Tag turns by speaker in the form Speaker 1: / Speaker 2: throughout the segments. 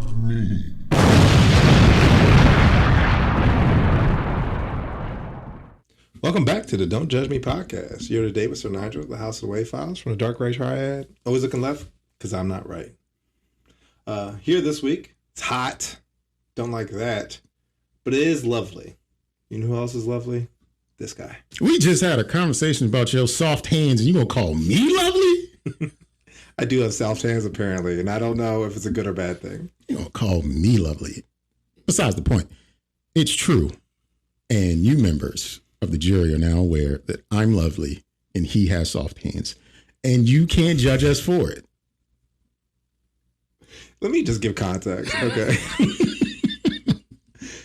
Speaker 1: me.
Speaker 2: Welcome back to the Don't Judge Me podcast. You're today with Sir Nygel, the House of the Way Files from the Dark Ray Triad. Always looking left, because I'm not right. Here this week, it's hot. Don't like that. But it is lovely. You know who else is lovely? This guy.
Speaker 3: We just had a conversation about your soft hands, and you gonna call me lovely?
Speaker 2: I do have soft hands, apparently, and I don't know if it's a good or bad thing.
Speaker 3: You gonna call me lovely? Besides the point, it's true. And you members of the jury are now aware that I'm lovely and he has soft hands. And you can't judge us for it.
Speaker 2: Let me just give context, okay?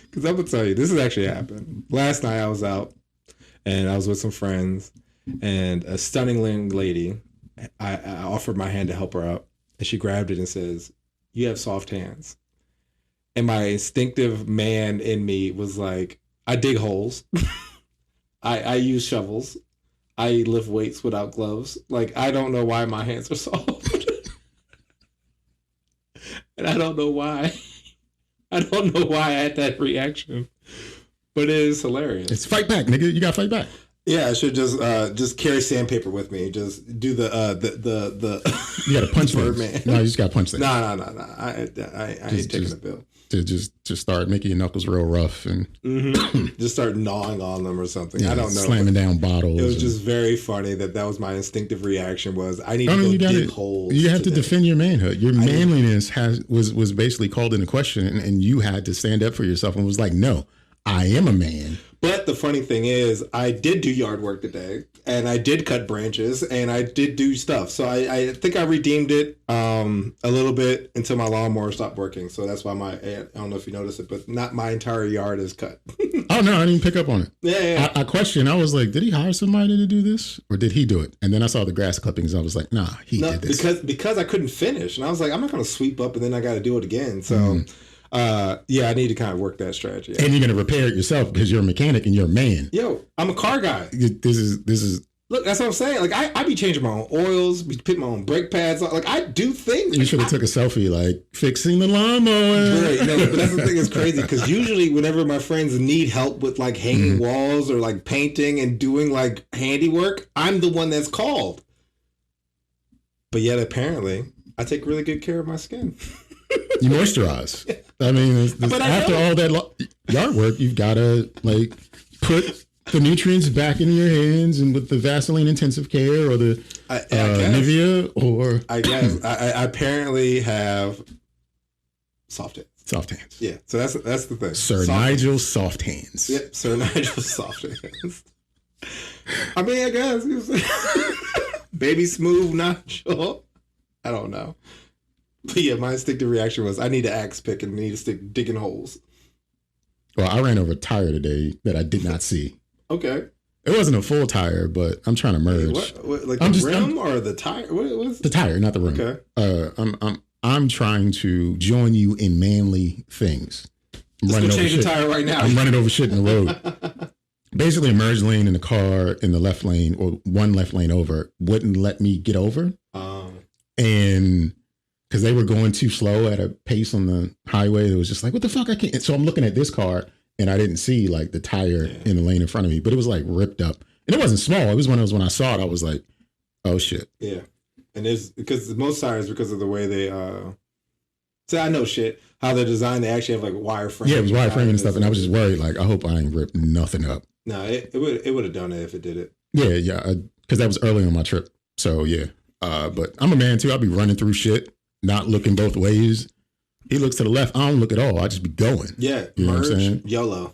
Speaker 2: Because I'm going to tell you, this has actually happened. Last night I was out and I was with some friends and a stunning young lady, I offered my hand to help her out and she grabbed it and says, "You have soft hands." And my instinctive man in me was like, I dig holes. I use shovels. I lift weights without gloves. Like, I don't know why my hands are soft. And I don't know why. I don't know why I had that reaction. But it is hilarious.
Speaker 3: It's fight back, nigga. You gotta fight back.
Speaker 2: Yeah, I should just carry sandpaper with me. Just do the
Speaker 3: You gotta punch them. No, you just gotta punch them.
Speaker 2: No. I ain't taking a bill.
Speaker 3: To just start making your knuckles real rough and
Speaker 2: just start gnawing on them or something.
Speaker 3: Yeah,
Speaker 2: I don't know.
Speaker 3: Slamming down bottles.
Speaker 2: It was just very funny that was my instinctive reaction was I need to go dig holes.
Speaker 3: You have to defend your manhood. Your manliness was basically called into question, and you had to stand up for yourself and was like, no, I am a man.
Speaker 2: But the funny thing is, I did do yard work today, and I did cut branches, and I did do stuff. So I think I redeemed it a little bit until my lawnmower stopped working. So that's why I don't know if you noticed it, but not my entire yard is cut.
Speaker 3: Oh, no, I didn't pick up on it.
Speaker 2: Yeah.
Speaker 3: I questioned. I was like, did he hire somebody to do this? Or did he do it? And then I saw the grass clippings. And I was like, nah, he did this.
Speaker 2: Because I couldn't finish. And I was like, I'm not going to sweep up and then I got to do it again. So... I need to kind of work that strategy out.
Speaker 3: And you're going to repair it yourself because you're a mechanic and you're a man.
Speaker 2: Yo, I'm a car guy.
Speaker 3: This is.
Speaker 2: Look, that's what I'm saying. Like, I be changing my own oils, be putting my own brake pads. Like, I do things.
Speaker 3: You should have took a selfie, like, fixing the lawnmower.
Speaker 2: Right. No, but that's the thing that's crazy because usually whenever my friends need help with, like, hanging walls or, like, painting and doing, like, handiwork, I'm the one that's called. But yet, apparently, I take really good care of my skin.
Speaker 3: You moisturize. I mean, after all that yard work, you've got to like put the nutrients back into your hands, and with the Vaseline intensive care or the Nivea, or
Speaker 2: I guess I apparently have soft hands.
Speaker 3: Soft hands.
Speaker 2: Yeah, so that's the thing.
Speaker 3: Sir Nygel soft hands.
Speaker 2: Yep, Sir Nygel soft hands. I mean, I guess baby smooth Nygel. I don't know. But yeah, my instinctive reaction was I need an axe pick and need to stick digging holes.
Speaker 3: Well, I ran over a tire today that I did not see.
Speaker 2: Okay.
Speaker 3: It wasn't a full tire, but I'm trying to merge.
Speaker 2: What like the rim or the tire? What was
Speaker 3: the tire, not the rim.
Speaker 2: Okay.
Speaker 3: I'm trying to join you in manly things.
Speaker 2: Let's go change the tire right now.
Speaker 3: I'm running over shit in the road. Basically, a merge lane in the car in the left lane, or one left lane over, wouldn't let me get over. And because they were going too slow at a pace on the highway, it was just like, what the fuck? I can't. So I'm looking at this car and I didn't see like the tire in the lane in front of me, but it was like ripped up. And it wasn't small. It was one of those, when I saw it, I was like, oh shit.
Speaker 2: Yeah. And it's because most tires, because of the way they, so I know shit, how they're designed, they actually have like wire frame.
Speaker 3: Yeah, it was wire frame and stuff. And I was just worried, like, I hope I ain't ripped nothing up.
Speaker 2: No, it would have done it if it did it.
Speaker 3: Yeah. Because that was early on my trip. So yeah. But I'm a man too. I'll be running through shit, not looking both ways. He looks to the left. I don't look at all. I just be going.
Speaker 2: Yeah.
Speaker 3: You know what I'm saying?
Speaker 2: YOLO.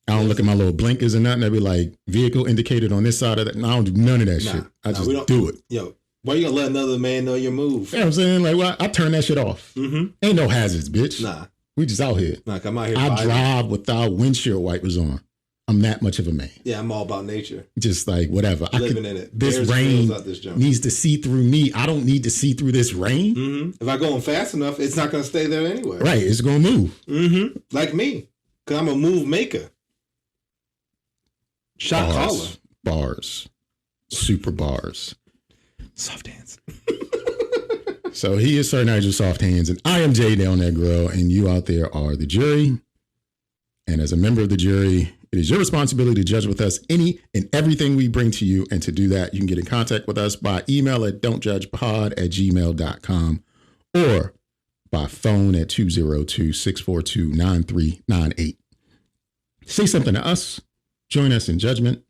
Speaker 3: I don't look at my little blinkers or nothing. They be like, vehicle indicated on this side of that. No, I don't do none of that shit. I just do it.
Speaker 2: Yo, why you gonna let another man know your move?
Speaker 3: You know what I'm saying? Like, well, I turn that shit off.
Speaker 2: Mm-hmm.
Speaker 3: Ain't no hazards, bitch.
Speaker 2: Nah.
Speaker 3: We just out here.
Speaker 2: Like, I'm out here.
Speaker 3: I drive without windshield wipers on. I'm that much of a man.
Speaker 2: Yeah, I'm all about nature.
Speaker 3: Just like whatever.
Speaker 2: Living in it.
Speaker 3: This rain needs to see through me. I don't need to see through this rain.
Speaker 2: Mm-hmm. If I go on fast enough, it's not going to stay there anyway.
Speaker 3: Right. It's going to move.
Speaker 2: Mm-hmm. Like me. Because I'm a move maker. Shot caller.
Speaker 3: Bars. Super bars.
Speaker 2: Soft hands.
Speaker 3: So he is Sir Nygel Soft Hands, and I am Jay Delnegro, and you out there are the jury. And as a member of the jury, it is your responsibility to judge with us any and everything we bring to you. And to do that, you can get in contact with us by email at dontjudgepod@gmail.com or by phone at 202-642-9398. Say something to us, join us in judgment.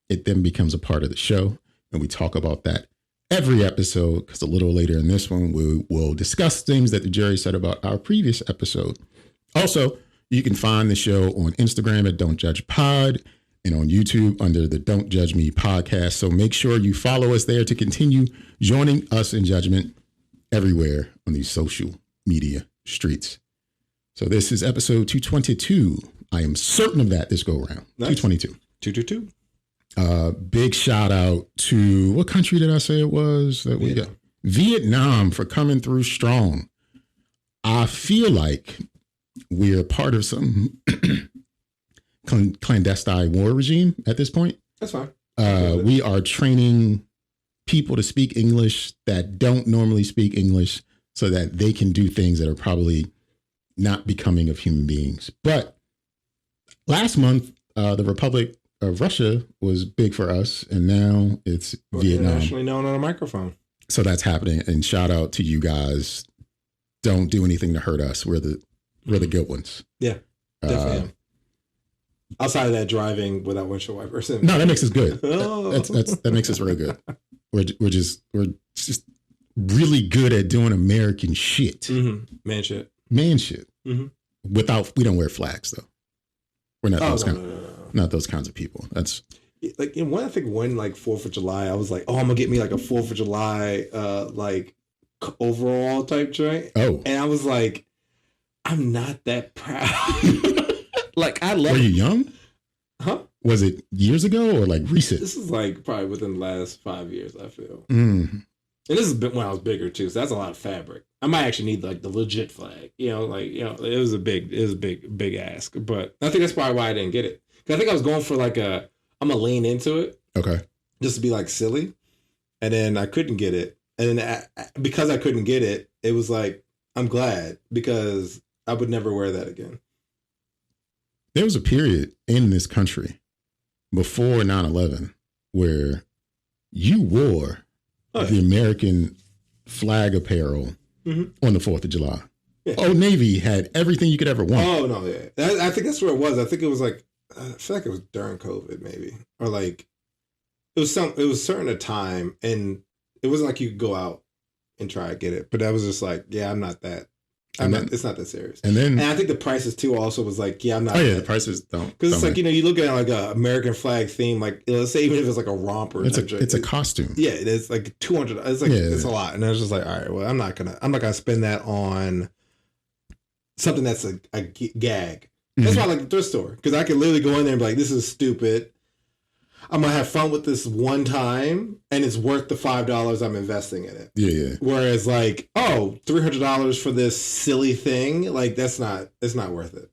Speaker 3: It then becomes a part of the show, and we talk about that every episode, because a little later in this one, we will discuss things that the jury said about our previous episode. Also, you can find the show on Instagram at dontjudgepod and on YouTube under the Don't Judge Me podcast. So make sure you follow us there to continue joining us in judgment everywhere on these social media streets. So this is episode 222. I am certain of that this go around. Nice. 222.
Speaker 2: 222.
Speaker 3: Big shout out to, what country did I say it was that we got? Vietnam, for coming through strong. I feel like we're part of some clandestine war regime at this point.
Speaker 2: That's fine.
Speaker 3: We are training people to speak English that don't normally speak English so that they can do things that are probably not becoming of human beings. But last month, the Republic of Russia was big for us, and now it's Vietnam.
Speaker 2: Internationally known on a microphone.
Speaker 3: So that's happening. And shout out to you guys. Don't do anything to hurt us. We're the good ones.
Speaker 2: Yeah, definitely am. Outside of that, driving without windshield wipers.
Speaker 3: No, that makes us good. That makes us really good. We're just really good at doing American shit.
Speaker 2: Mm-hmm. Man shit.
Speaker 3: Mm-hmm. We don't wear flags though. We're not not those kinds of people. That's
Speaker 2: like when 4th of July, I was like, oh, I'm gonna get me like a 4th of July like overall type joint.
Speaker 3: Oh,
Speaker 2: and I was like, I'm not that proud. Like, I love.
Speaker 3: Were you young?
Speaker 2: Huh?
Speaker 3: Was it years ago or like recent?
Speaker 2: This is like probably within the last 5 years, I feel.
Speaker 3: Mm.
Speaker 2: And this is when I was bigger too, so that's a lot of fabric. I might actually need like the legit flag. It was a big ask. But I think that's probably why I didn't get it. Because I think I was going for like I'm gonna lean into it.
Speaker 3: Okay.
Speaker 2: Just to be like silly. And then I couldn't get it. And then because I couldn't get it, it was like, I'm glad, because I would never wear that again.
Speaker 3: There was a period in this country before 9/11 where you wore the American flag apparel on the 4th of July. Yeah. Old Navy had everything you could ever want.
Speaker 2: Oh, no, yeah. I think that's where it was. I think it was like, I feel like it was during COVID maybe. Or like, it was certain a time, and it wasn't like you could go out and try to get it. But I was just like, yeah, I'm not that. It's not that serious.
Speaker 3: And
Speaker 2: I think the prices too also was like, yeah, I'm not.
Speaker 3: Oh yeah, the prices don't.
Speaker 2: Because it's like, you look at like a American flag theme, like let's say even if it's like a romper,
Speaker 3: it's a costume.
Speaker 2: Yeah, it is like $200. It's like it's a lot, and I was just like, all right, well, I'm not gonna spend that on something that's a gag. That's why I like the thrift store, because I can literally go in there and be like, this is stupid. I'm gonna have fun with this one time, and it's worth the $5 I'm investing in it.
Speaker 3: Yeah.
Speaker 2: Whereas like, $300 for this silly thing, like it's not worth it.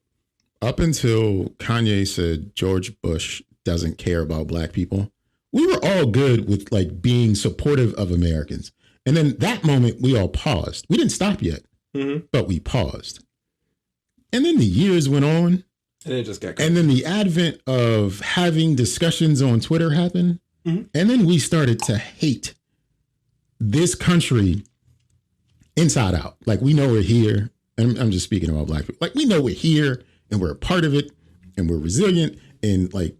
Speaker 3: Up until Kanye said George Bush doesn't care about black people, we were all good with like being supportive of Americans. And then that moment we all paused. We didn't stop yet, but we paused. And then the years went on.
Speaker 2: And it just got crazy.
Speaker 3: And then the advent of having discussions on Twitter happened. And then we started to hate this country inside out. Like, we know we're here. And I'm just speaking about black people. Like, we know we're here and we're a part of it and we're resilient. And like,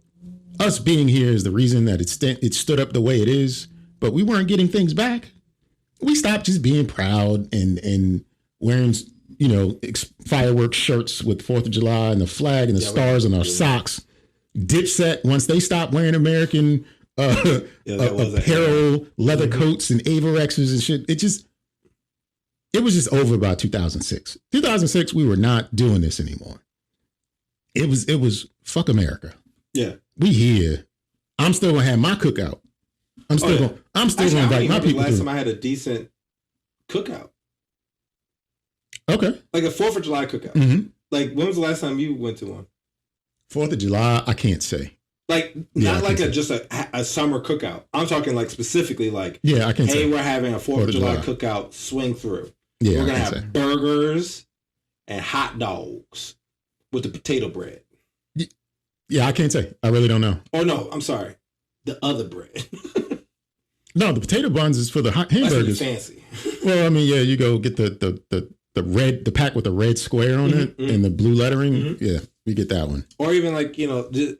Speaker 3: us being here is the reason that it stood up the way it is. But we weren't getting things back. We stopped just being proud and wearing, fireworks shirts with 4th of July and the flag and the stars on our socks. Dipset, once they stopped wearing American apparel, leather coats and Avorexes and shit, it was just over by 2006. 2006, we were not doing this anymore. It was fuck America.
Speaker 2: Yeah.
Speaker 3: We here. I'm still gonna have my cookout. I'm still gonna invite my people.
Speaker 2: Last time I had a decent cookout.
Speaker 3: Okay.
Speaker 2: Like a 4th of July cookout.
Speaker 3: Mm-hmm.
Speaker 2: Like, when was the last time you went to one?
Speaker 3: 4th of July, I can't say.
Speaker 2: Like not like just a summer cookout. I'm talking like specifically like
Speaker 3: I can say.
Speaker 2: Hey, we're having a 4th of July cookout. Swing through.
Speaker 3: Yeah,
Speaker 2: we're gonna have burgers and hot dogs with the potato bread.
Speaker 3: Yeah, I can't say. I really don't know.
Speaker 2: Oh no, I'm sorry. The other bread.
Speaker 3: No, the potato buns is for the hamburgers.
Speaker 2: That's fancy.
Speaker 3: Well, I mean, yeah, you go get the red, the pack with the red square on it and the blue lettering. Yeah, we get that one.
Speaker 2: Or even like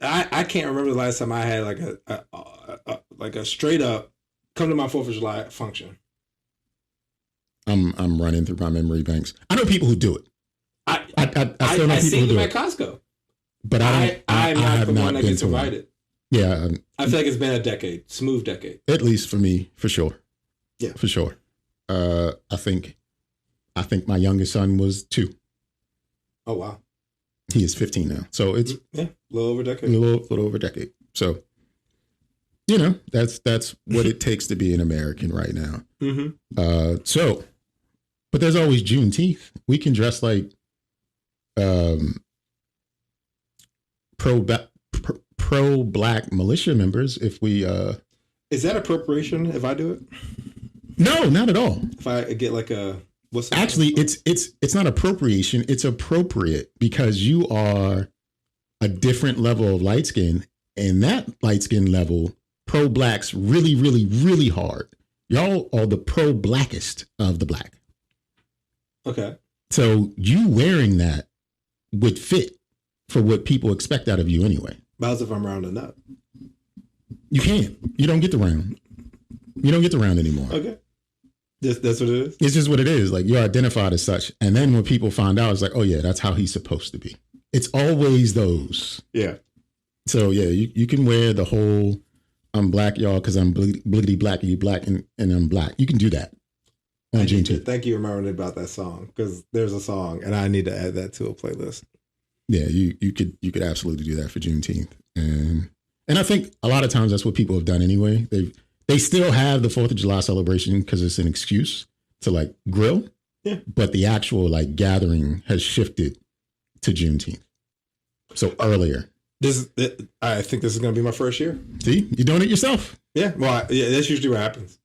Speaker 2: I can't remember the last time I had like a straight up come to my 4th of July function.
Speaker 3: I'm running through my memory banks. I know people who do it. I still know
Speaker 2: I
Speaker 3: people who do
Speaker 2: them
Speaker 3: it
Speaker 2: at Costco,
Speaker 3: but I'm
Speaker 2: not the one that gets invited.
Speaker 3: Yeah,
Speaker 2: I feel like it's been a decade, smooth decade.
Speaker 3: At least for me, for sure.
Speaker 2: Yeah,
Speaker 3: for sure. I think my youngest son was 2.
Speaker 2: Oh wow,
Speaker 3: he is 15 now, so it's
Speaker 2: a little over a decade.
Speaker 3: A little over a decade. So, that's what it takes to be an American right now. So, but there's always Juneteenth. We can dress like pro-black militia members if we.
Speaker 2: Is that appropriation if I do it?
Speaker 3: No, not at all.
Speaker 2: If I get like a what's that?
Speaker 3: Actually, it's not appropriation. It's appropriate because you are a different level of light skin, and that light skin level pro-blacks really, really, really hard. Y'all are the pro-blackest of the black.
Speaker 2: Okay.
Speaker 3: So you wearing that would fit for what people expect out of you anyway.
Speaker 2: But how's if I'm rounding up?
Speaker 3: You can't. You don't get the round. You don't get the round anymore.
Speaker 2: Okay. That's what it is?
Speaker 3: It's just what it is. Like, you're identified as such. And then when people find out, it's like, oh, yeah, that's how he's supposed to be. It's always those.
Speaker 2: Yeah.
Speaker 3: So, yeah, you can wear the whole, I'm black, y'all, because I'm bliggity black, and you black, and I'm black. You can do that on Juneteenth.
Speaker 2: Thank you for remembering about that song, because there's a song, and I need to add that to a playlist.
Speaker 3: Yeah, you could absolutely do that for Juneteenth. And I think a lot of times that's what people have done anyway. They still have the 4th of July celebration because it's an excuse to like grill.
Speaker 2: Yeah.
Speaker 3: But the actual like gathering has shifted to Juneteenth. So earlier.
Speaker 2: I think this is going to be my first year.
Speaker 3: See, you're doing it yourself.
Speaker 2: Yeah. Well, yeah, that's usually what happens.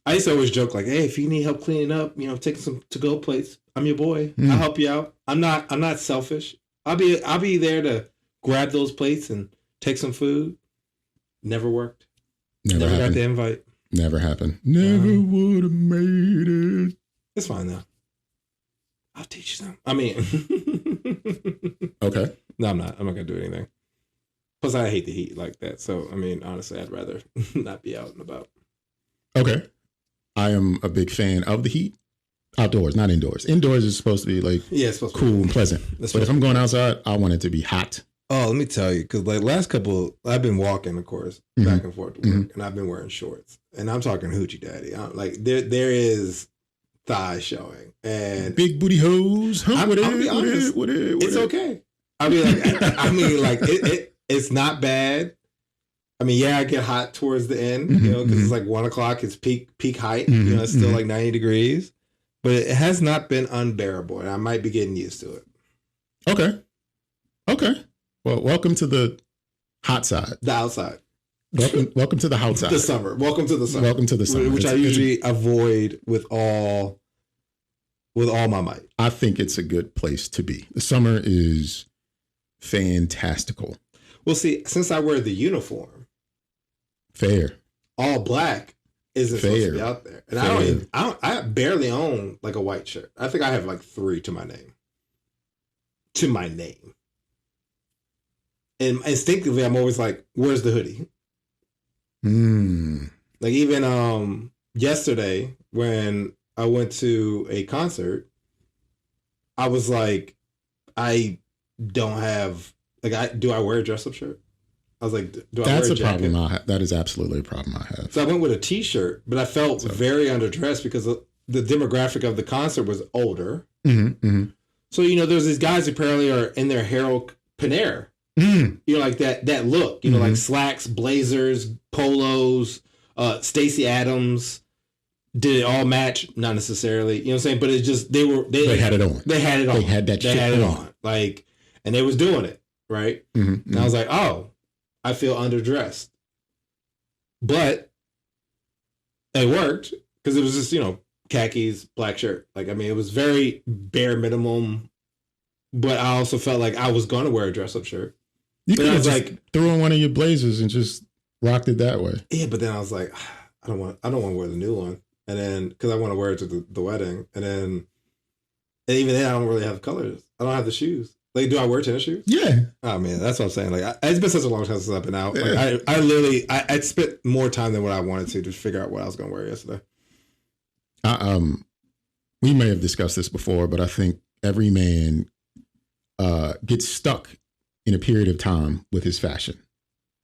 Speaker 2: I used to always joke like, hey, if you need help cleaning up, taking some to-go plates, I'm your boy. I'll help you out. I'm not selfish. I'll be there to grab those plates and take some food. Never worked. Never got the invite.
Speaker 3: Never happened. Never would have made it.
Speaker 2: It's fine though. I'll teach them. I mean,
Speaker 3: okay.
Speaker 2: No, I'm not. I'm not gonna do anything. Plus, I hate the heat like that. So, I mean, honestly, I'd rather not be out and about.
Speaker 3: Okay. I am a big fan of the heat. Outdoors, not indoors. Indoors is supposed to be like cool and pleasant. But if I'm going outside, I want it to be hot.
Speaker 2: Oh, let me tell you, because like I've been walking, of course, back and forth to work, and I've been wearing shorts, and I'm talking hoochie daddy. Like there is thigh showing and
Speaker 3: big booty hose.
Speaker 2: I'll be honest, it's okay. I mean, like it's not bad. I mean, yeah, I get hot towards the end, because it's like 1:00. It's peak height. It's still like 90 degrees, but it has not been unbearable, and I might be getting used to it.
Speaker 3: Okay. Well, welcome to the hot side.
Speaker 2: The outside.
Speaker 3: Welcome to the hot side.
Speaker 2: The summer. Welcome to the summer.
Speaker 3: Welcome to the summer.
Speaker 2: Which I usually avoid with all my might.
Speaker 3: I think it's a good place to be. The summer is fantastical.
Speaker 2: Well, see, since I wear the uniform,
Speaker 3: fair,
Speaker 2: all black isn't supposed to be out there, and I barely own like a white shirt. I think I have like 3 to my name. And instinctively, I'm always like, "Where's the hoodie?" Like even yesterday when I went to a concert, I was like, I don't have do I wear a dress up shirt? I was like, do I wear a jacket?
Speaker 3: Problem. That is absolutely a problem I have.
Speaker 2: So I went with a t-shirt, but I felt very underdressed because the demographic of the concert was older. So there's these guys who apparently are in their Harold Panera. Like that look, like slacks, blazers, polos, Stacey Adams. Did it all match? Not necessarily. You know what I'm saying? But it's just they
Speaker 3: had it on.
Speaker 2: They had it on.
Speaker 3: They had that shit on.
Speaker 2: Like, and they was doing it, right? And I was like, oh, I feel underdressed. But it worked because it was just, khakis, black shirt. Like, I mean, it was very bare minimum, but I also felt like I was going to wear a dress up shirt.
Speaker 3: You could have just threw on one of your blazers and just rocked it that way.
Speaker 2: Yeah, but then I was like, I don't want to wear the new one. And then, because I want to wear it to the wedding. And even then, I don't really have colors. I don't have the shoes. Like, do I wear tennis shoes?
Speaker 3: Yeah.
Speaker 2: Oh, man, that's what I'm saying. Like, it's been such a long time since I've been out. Like, I literally spent more time than what I wanted to figure out what I was going to wear yesterday.
Speaker 3: We may have discussed this before, but I think every man gets stuck in a period of time with his fashion,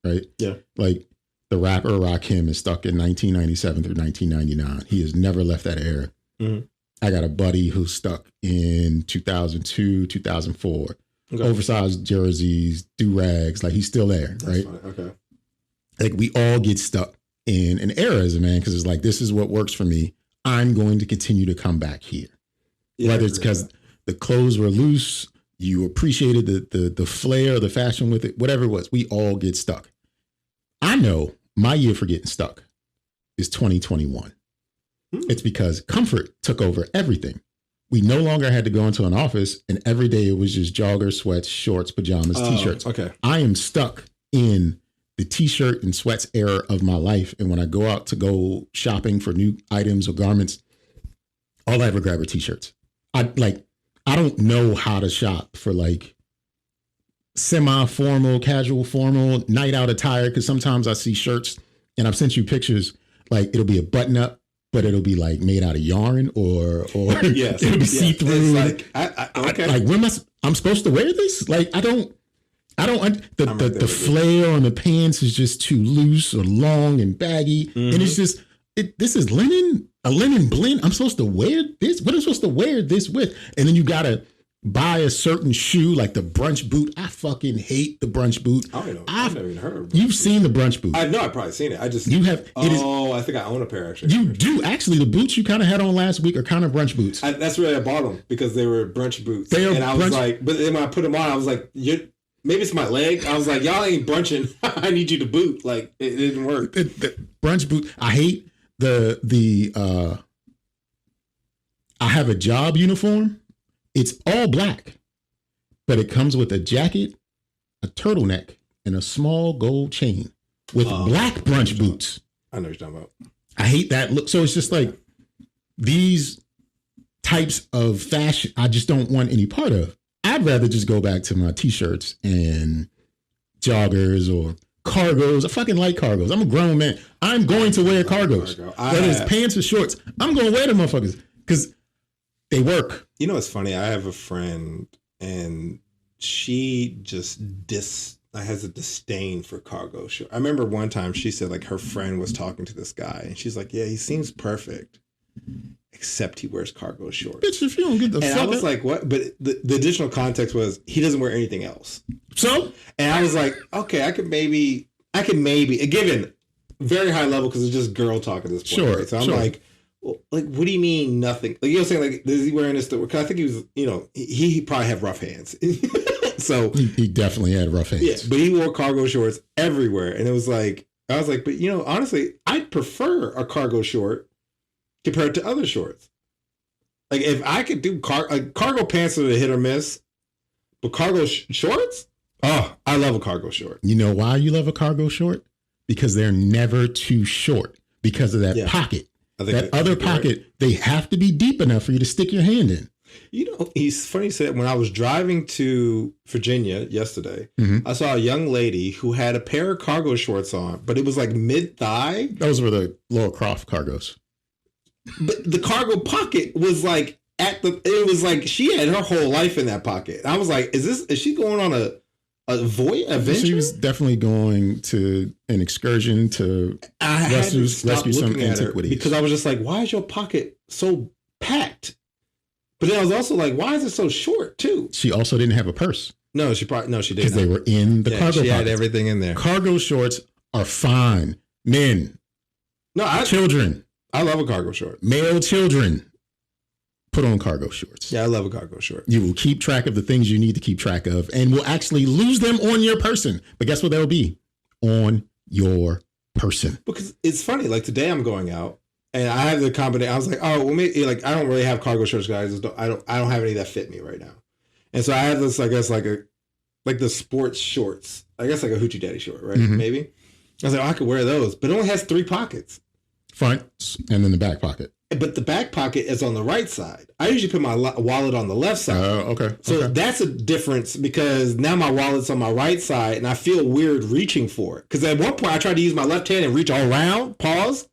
Speaker 3: right?
Speaker 2: Yeah.
Speaker 3: Like the rapper Rakim is stuck in 1997 through 1999. He has never left that era. Mm-hmm. I got a buddy who's stuck in 2002, 2004. Okay. Oversized jerseys, do-rags, like he's still there, that's right? Funny. Okay. Like we all get stuck in an era as a man because it's like, this is what works for me. I'm going to continue to come back here. Yeah, whether it's because the clothes were loose, you appreciated the flair, the fashion with it, whatever it was, we all get stuck. I know my year for getting stuck is 2021. It's because comfort took over everything. We no longer had to go into an office and every day it was just joggers, sweats, shorts, pajamas, t-shirts.
Speaker 2: Okay.
Speaker 3: I am stuck in the t-shirt and sweats era of my life. And when I go out to go shopping for new items or garments, all I ever grab are t-shirts. I don't know how to shop for like semi-formal, casual, formal, night out attire. Cause sometimes I see shirts and I've sent you pictures, like it'll be a button up, but it'll be like made out of yarn or yes, it'll be see-through. Like, okay. Like when I'm supposed to wear this? Like, the flare on the pants is just too loose or long and baggy. Mm-hmm. And it's just, this is linen, a linen blend. I'm supposed to wear this? What am I supposed to wear this with? And then you got to buy a certain shoe, like the brunch boot. I fucking hate the brunch boot.
Speaker 2: I don't know. I've never even heard of it.
Speaker 3: You've seen the brunch boot.
Speaker 2: I know, I've probably seen it. I just...
Speaker 3: You have...
Speaker 2: I think I own a pair, actually.
Speaker 3: You do. Actually, the boots you kind of had on last week are kind of brunch boots.
Speaker 2: That's where I bought them, because they were brunch boots. I was like... But then when I put them on, I was like, maybe it's my leg. I was like, y'all ain't brunching. I need you to boot. Like, it didn't work.
Speaker 3: The brunch boot... I hate I have a job uniform. It's all black. But it comes with a jacket, a turtleneck, and a small gold chain with black brunch boots.
Speaker 2: I know what you're talking about.
Speaker 3: I hate that look. So it's just like these types of fashion I just don't want any part of. I'd rather just go back to my t-shirts and joggers or cargos. I fucking like cargos. I'm a grown man. I'm going to wear cargos. Whether it's pants or shorts, I'm going to wear them motherfuckers because they work.
Speaker 2: You know what's funny? I have a friend... And she just has a disdain for cargo shorts. I remember one time she said like her friend was talking to this guy and she's like, yeah, he seems perfect, except he wears cargo shorts.
Speaker 3: Bitch, if you don't get the fuck
Speaker 2: I was like, what? But the additional context was he doesn't wear anything else.
Speaker 3: So?
Speaker 2: And I was like, okay, I could maybe, given very high level because it's just girl talk at this point.
Speaker 3: Sure.
Speaker 2: Right? So I'm like, well, like, what do you mean nothing? Like, saying, like, is he wearing this? Because I think he was, he probably had rough hands. So
Speaker 3: he definitely had rough hands.
Speaker 2: Yeah, but he wore cargo shorts everywhere. And it was like, I was like, but honestly, I'd prefer a cargo short compared to other shorts. Like, if I could do cargo pants are a hit or miss, but cargo shorts? Oh, I love a cargo short.
Speaker 3: You know why you love a cargo short? Because they're never too short because of that pocket. That other pocket, they have to be deep enough for you to stick your hand in.
Speaker 2: He's funny. He said when I was driving to Virginia yesterday, I saw a young lady who had a pair of cargo shorts on, but it was like mid-thigh.
Speaker 3: Those were the Laura Croft cargos.
Speaker 2: But the cargo pocket was like it was like she had her whole life in that pocket. I was like, is she going on a adventure?
Speaker 3: She was definitely going to an excursion to rescue some antiquities.
Speaker 2: Because I was just like, why is your pocket so packed? But then I was also like, why is it so short too?
Speaker 3: She also didn't have a purse.
Speaker 2: No, she didn't.
Speaker 3: Because they were in the cargo pocket.
Speaker 2: She had everything in there.
Speaker 3: Cargo shorts are fine. Men. Children.
Speaker 2: I love a cargo short.
Speaker 3: Male children. Put on cargo shorts.
Speaker 2: Yeah, I love a cargo short.
Speaker 3: You will keep track of the things you need to keep track of and will actually lose them on your person. But guess what they'll be? on your person.
Speaker 2: Because it's funny. Like today, I'm going out and I have the combination. I was like, oh, well, maybe like I don't really have cargo shorts, guys. I don't have any that fit me right now. And so I have this, I guess, like the sports shorts. I guess like a hoochie daddy short, right? Mm-hmm. Maybe. I was like, oh, I could wear those, but it only has 3 pockets.
Speaker 3: Front and then the back pocket.
Speaker 2: But the back pocket is on the right side. I usually put my wallet on the left side.
Speaker 3: Okay.
Speaker 2: So that's a difference because now my wallet's on my right side and I feel weird reaching for it. Because at one point I tried to use my left hand and reach all around, pause.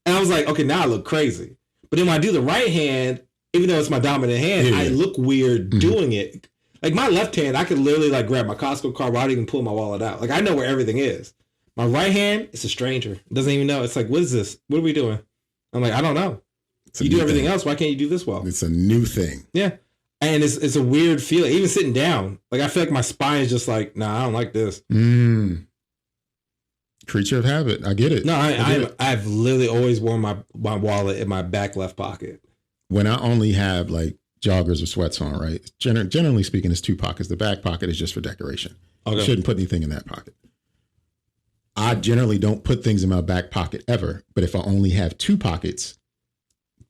Speaker 2: And I was like, okay, now I look crazy. But then when I do the right hand, even though it's my dominant hand, I look weird doing it. Like my left hand, I could literally like grab my Costco card without even pulling my wallet out. Like I know where everything is. My right hand, it's a stranger. It doesn't even know. It's like, what is this? What are we doing? I'm like, I don't know. You do everything else. Why can't you do this well?
Speaker 3: It's a new thing.
Speaker 2: Yeah. And it's a weird feeling. Even sitting down, like I feel like my spine is just like, nah, I don't like this.
Speaker 3: Creature of habit. I get it.
Speaker 2: No, I've literally always worn my wallet in my back left pocket.
Speaker 3: When I only have like joggers or sweats on, right? Generally speaking, it's 2 pockets. The back pocket is just for decoration. Okay. You shouldn't put anything in that pocket. I generally don't put things in my back pocket ever, but if I only have 2 pockets,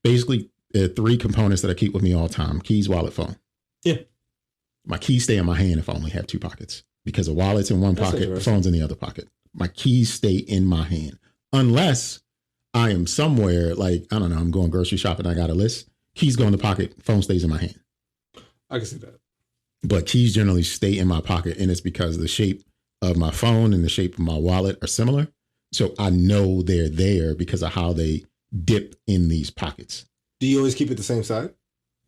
Speaker 3: basically there are 3 components that I keep with me all the time: keys, wallet, phone.
Speaker 2: Yeah.
Speaker 3: My keys stay in my hand if I only have 2 pockets because the wallet's in one pocket, the phone's in the other pocket. My keys stay in my hand unless I am somewhere like, I don't know, I'm going grocery shopping, I got a list. Keys go in the pocket, phone stays in my hand.
Speaker 2: I can see that.
Speaker 3: But keys generally stay in my pocket, and it's because the shape of my phone and the shape of my wallet are similar. So I know they're there because of how they dip in these pockets.
Speaker 2: Do you always keep it the same side?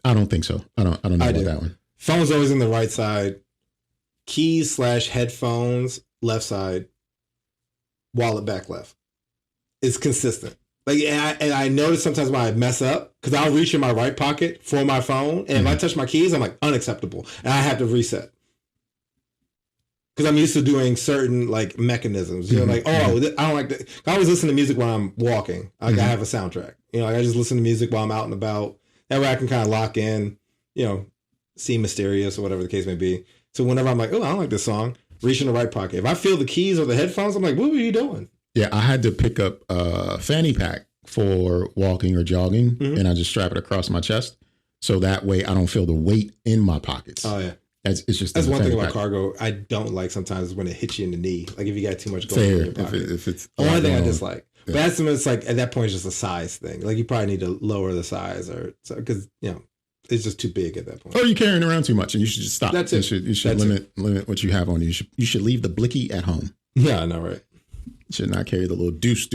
Speaker 3: I don't think so. I don't know about that one.
Speaker 2: Phone's always in the right side. Keys / headphones, left side. Wallet back left. It's consistent. Like, and I notice sometimes when I mess up, because I'll reach in my right pocket for my phone, and if I touch my keys, I'm like, unacceptable. And I have to reset. Because I'm used to doing certain like mechanisms, you know, like, I don't like that. I always listen to music while I'm walking. Like I have a soundtrack, you know, like I just listen to music while I'm out and about. That way I can kind of lock in, you know, seem mysterious or whatever the case may be. So whenever I'm like, oh, I don't like this song, reach in the right pocket. If I feel the keys or the headphones, I'm like, what were you doing?
Speaker 3: Yeah, I had to pick up a fanny pack for walking or jogging, and I just strap it across my chest. So that way I don't feel the weight in my pockets.
Speaker 2: Oh, yeah.
Speaker 3: It's just
Speaker 2: that's one thing about cargo I don't like sometimes is when it hits you in the knee. Like if you got too much going in your pocket.
Speaker 3: If it's
Speaker 2: the only thing I dislike. Yeah. But that's when it's like at that point it's just a size thing. Like you probably need to lower the size or because you know it's just too big at that point.
Speaker 3: Or you're carrying around too much and you should just stop.
Speaker 2: That's it.
Speaker 3: You should limit what you have on you. You should leave the blicky at home.
Speaker 2: Yeah, I know, right?
Speaker 3: You should not carry the little deuce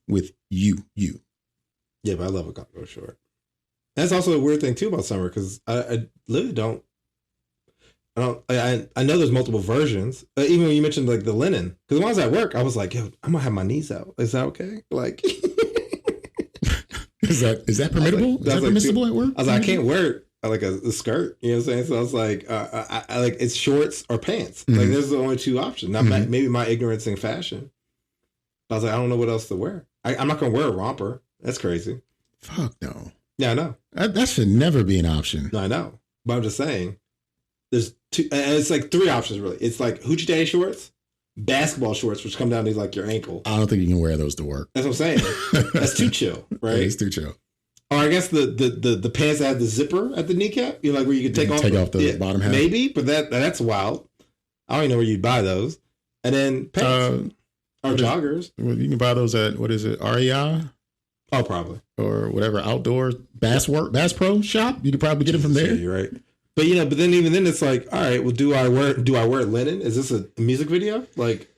Speaker 3: with you.
Speaker 2: Yeah, but I love a cargo short. That's also a weird thing too about summer because I literally don't. I know there's multiple versions. Even when you mentioned like the linen, because when I was at work, I was like, "Yo, I'm gonna have my knees out. Is that okay?" Like,
Speaker 3: is that permissible? Is that permissible at work?
Speaker 2: I was like, I can't wear like a skirt. You know what I'm saying? So I was like, I like it's shorts or pants. Like, there's the only 2 options. Now, maybe my ignorance in fashion. I was like, I don't know what else to wear. I'm not gonna wear a romper. That's crazy.
Speaker 3: Fuck no.
Speaker 2: Yeah, I know.
Speaker 3: That should never be an option.
Speaker 2: No, I know. But I'm just saying. There's 2, and it's like 3 options really. It's like hoochie daddy shorts, basketball shorts, which come down to like your ankle.
Speaker 3: I don't think you can wear those to work.
Speaker 2: That's what I'm saying. That's too chill, right?
Speaker 3: Yeah, it's too chill.
Speaker 2: Or I guess the pants that have the zipper at the kneecap, you know, like where you can take off the
Speaker 3: bottom half.
Speaker 2: Maybe, but that's wild. I don't even know where you'd buy those. And then pants or joggers.
Speaker 3: You can buy those at what is it, REI?
Speaker 2: Oh, probably.
Speaker 3: Or whatever outdoor Bass Pro shop. You could probably get them from there.
Speaker 2: Yeah, you're right. But you know, but then even then it's like, all right, well, do I wear linen? Is this a music video? Like,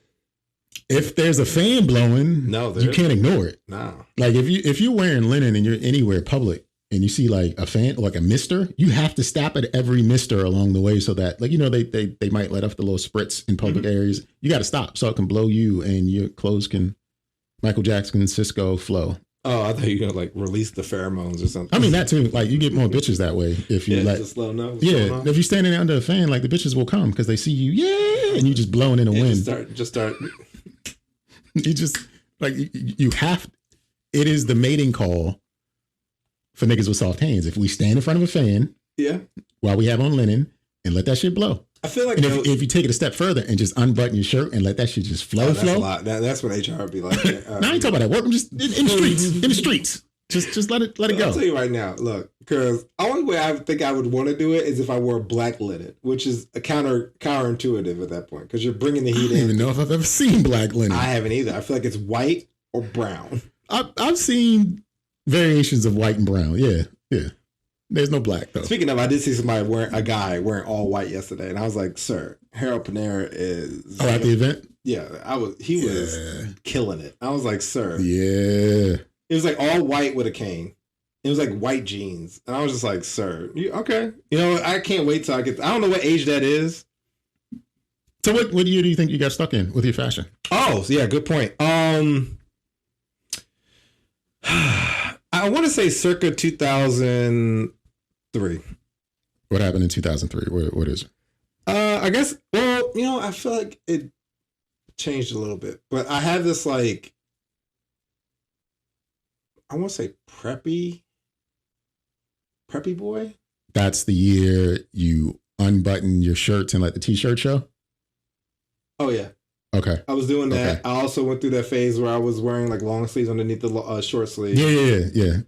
Speaker 3: if there's a fan blowing, you can't ignore it.
Speaker 2: No.
Speaker 3: Like if you're wearing linen and you're anywhere public and you see like a fan, like a mister, you have to stop at every mister along the way so that, like, you know, they might let off the little spritz in public areas. You got to stop so it can blow you and your clothes can Michael Jackson, Cisco flow.
Speaker 2: Oh, I thought you were gonna like release the pheromones or something.
Speaker 3: I mean that too. Like you get more bitches that way if you
Speaker 2: just slow nose.
Speaker 3: Yeah, if you're standing under a fan, like the bitches will come because they see you, and you just blowing in the wind.
Speaker 2: Just start.
Speaker 3: You just like you have. It is the mating call for niggas with soft hands. If we stand in front of a fan,
Speaker 2: yeah,
Speaker 3: while we have on linen and let that shit blow,
Speaker 2: I feel like
Speaker 3: and if you take it a step further and just unbutton your shirt and let that shit just flow,
Speaker 2: that's a lot. That's what HR would be like.
Speaker 3: Now I ain't talking about that work. I'm just in the streets. In the streets. Just let it go.
Speaker 2: I'll tell you right now, look, because the only way I think I would want to do it is if I wore black linen, which is a counterintuitive at that point, because you're bringing the heat in.
Speaker 3: I don't even know if I've ever seen black linen.
Speaker 2: I haven't either. I feel like it's white or brown.
Speaker 3: I've seen variations of white and brown. Yeah. There's no black though.
Speaker 2: Speaking of, I did see a guy wearing all white yesterday, and I was like, "Sir, Harold Panera is."
Speaker 3: Oh, at the event.
Speaker 2: Yeah, He was killing it. I was like, "Sir."
Speaker 3: Yeah.
Speaker 2: It was like all white with a cane. It was like white jeans, and I was just like, "Sir, okay." You know, I can't wait till I get. I don't know what age that is.
Speaker 3: So what year do you think you got stuck in with your fashion?
Speaker 2: Oh, yeah, good point. I want to say circa 2003.
Speaker 3: What happened in 2003? What is it?
Speaker 2: I guess, well, you know, I feel like it changed a little bit, but I have this like, I want to say preppy boy.
Speaker 3: That's the year you unbutton your shirts and let the t-shirt show?
Speaker 2: Oh, yeah.
Speaker 3: Okay.
Speaker 2: I was doing that.
Speaker 3: Okay.
Speaker 2: I also went through that phase where I was wearing like long sleeves underneath the short sleeves.
Speaker 3: Yeah.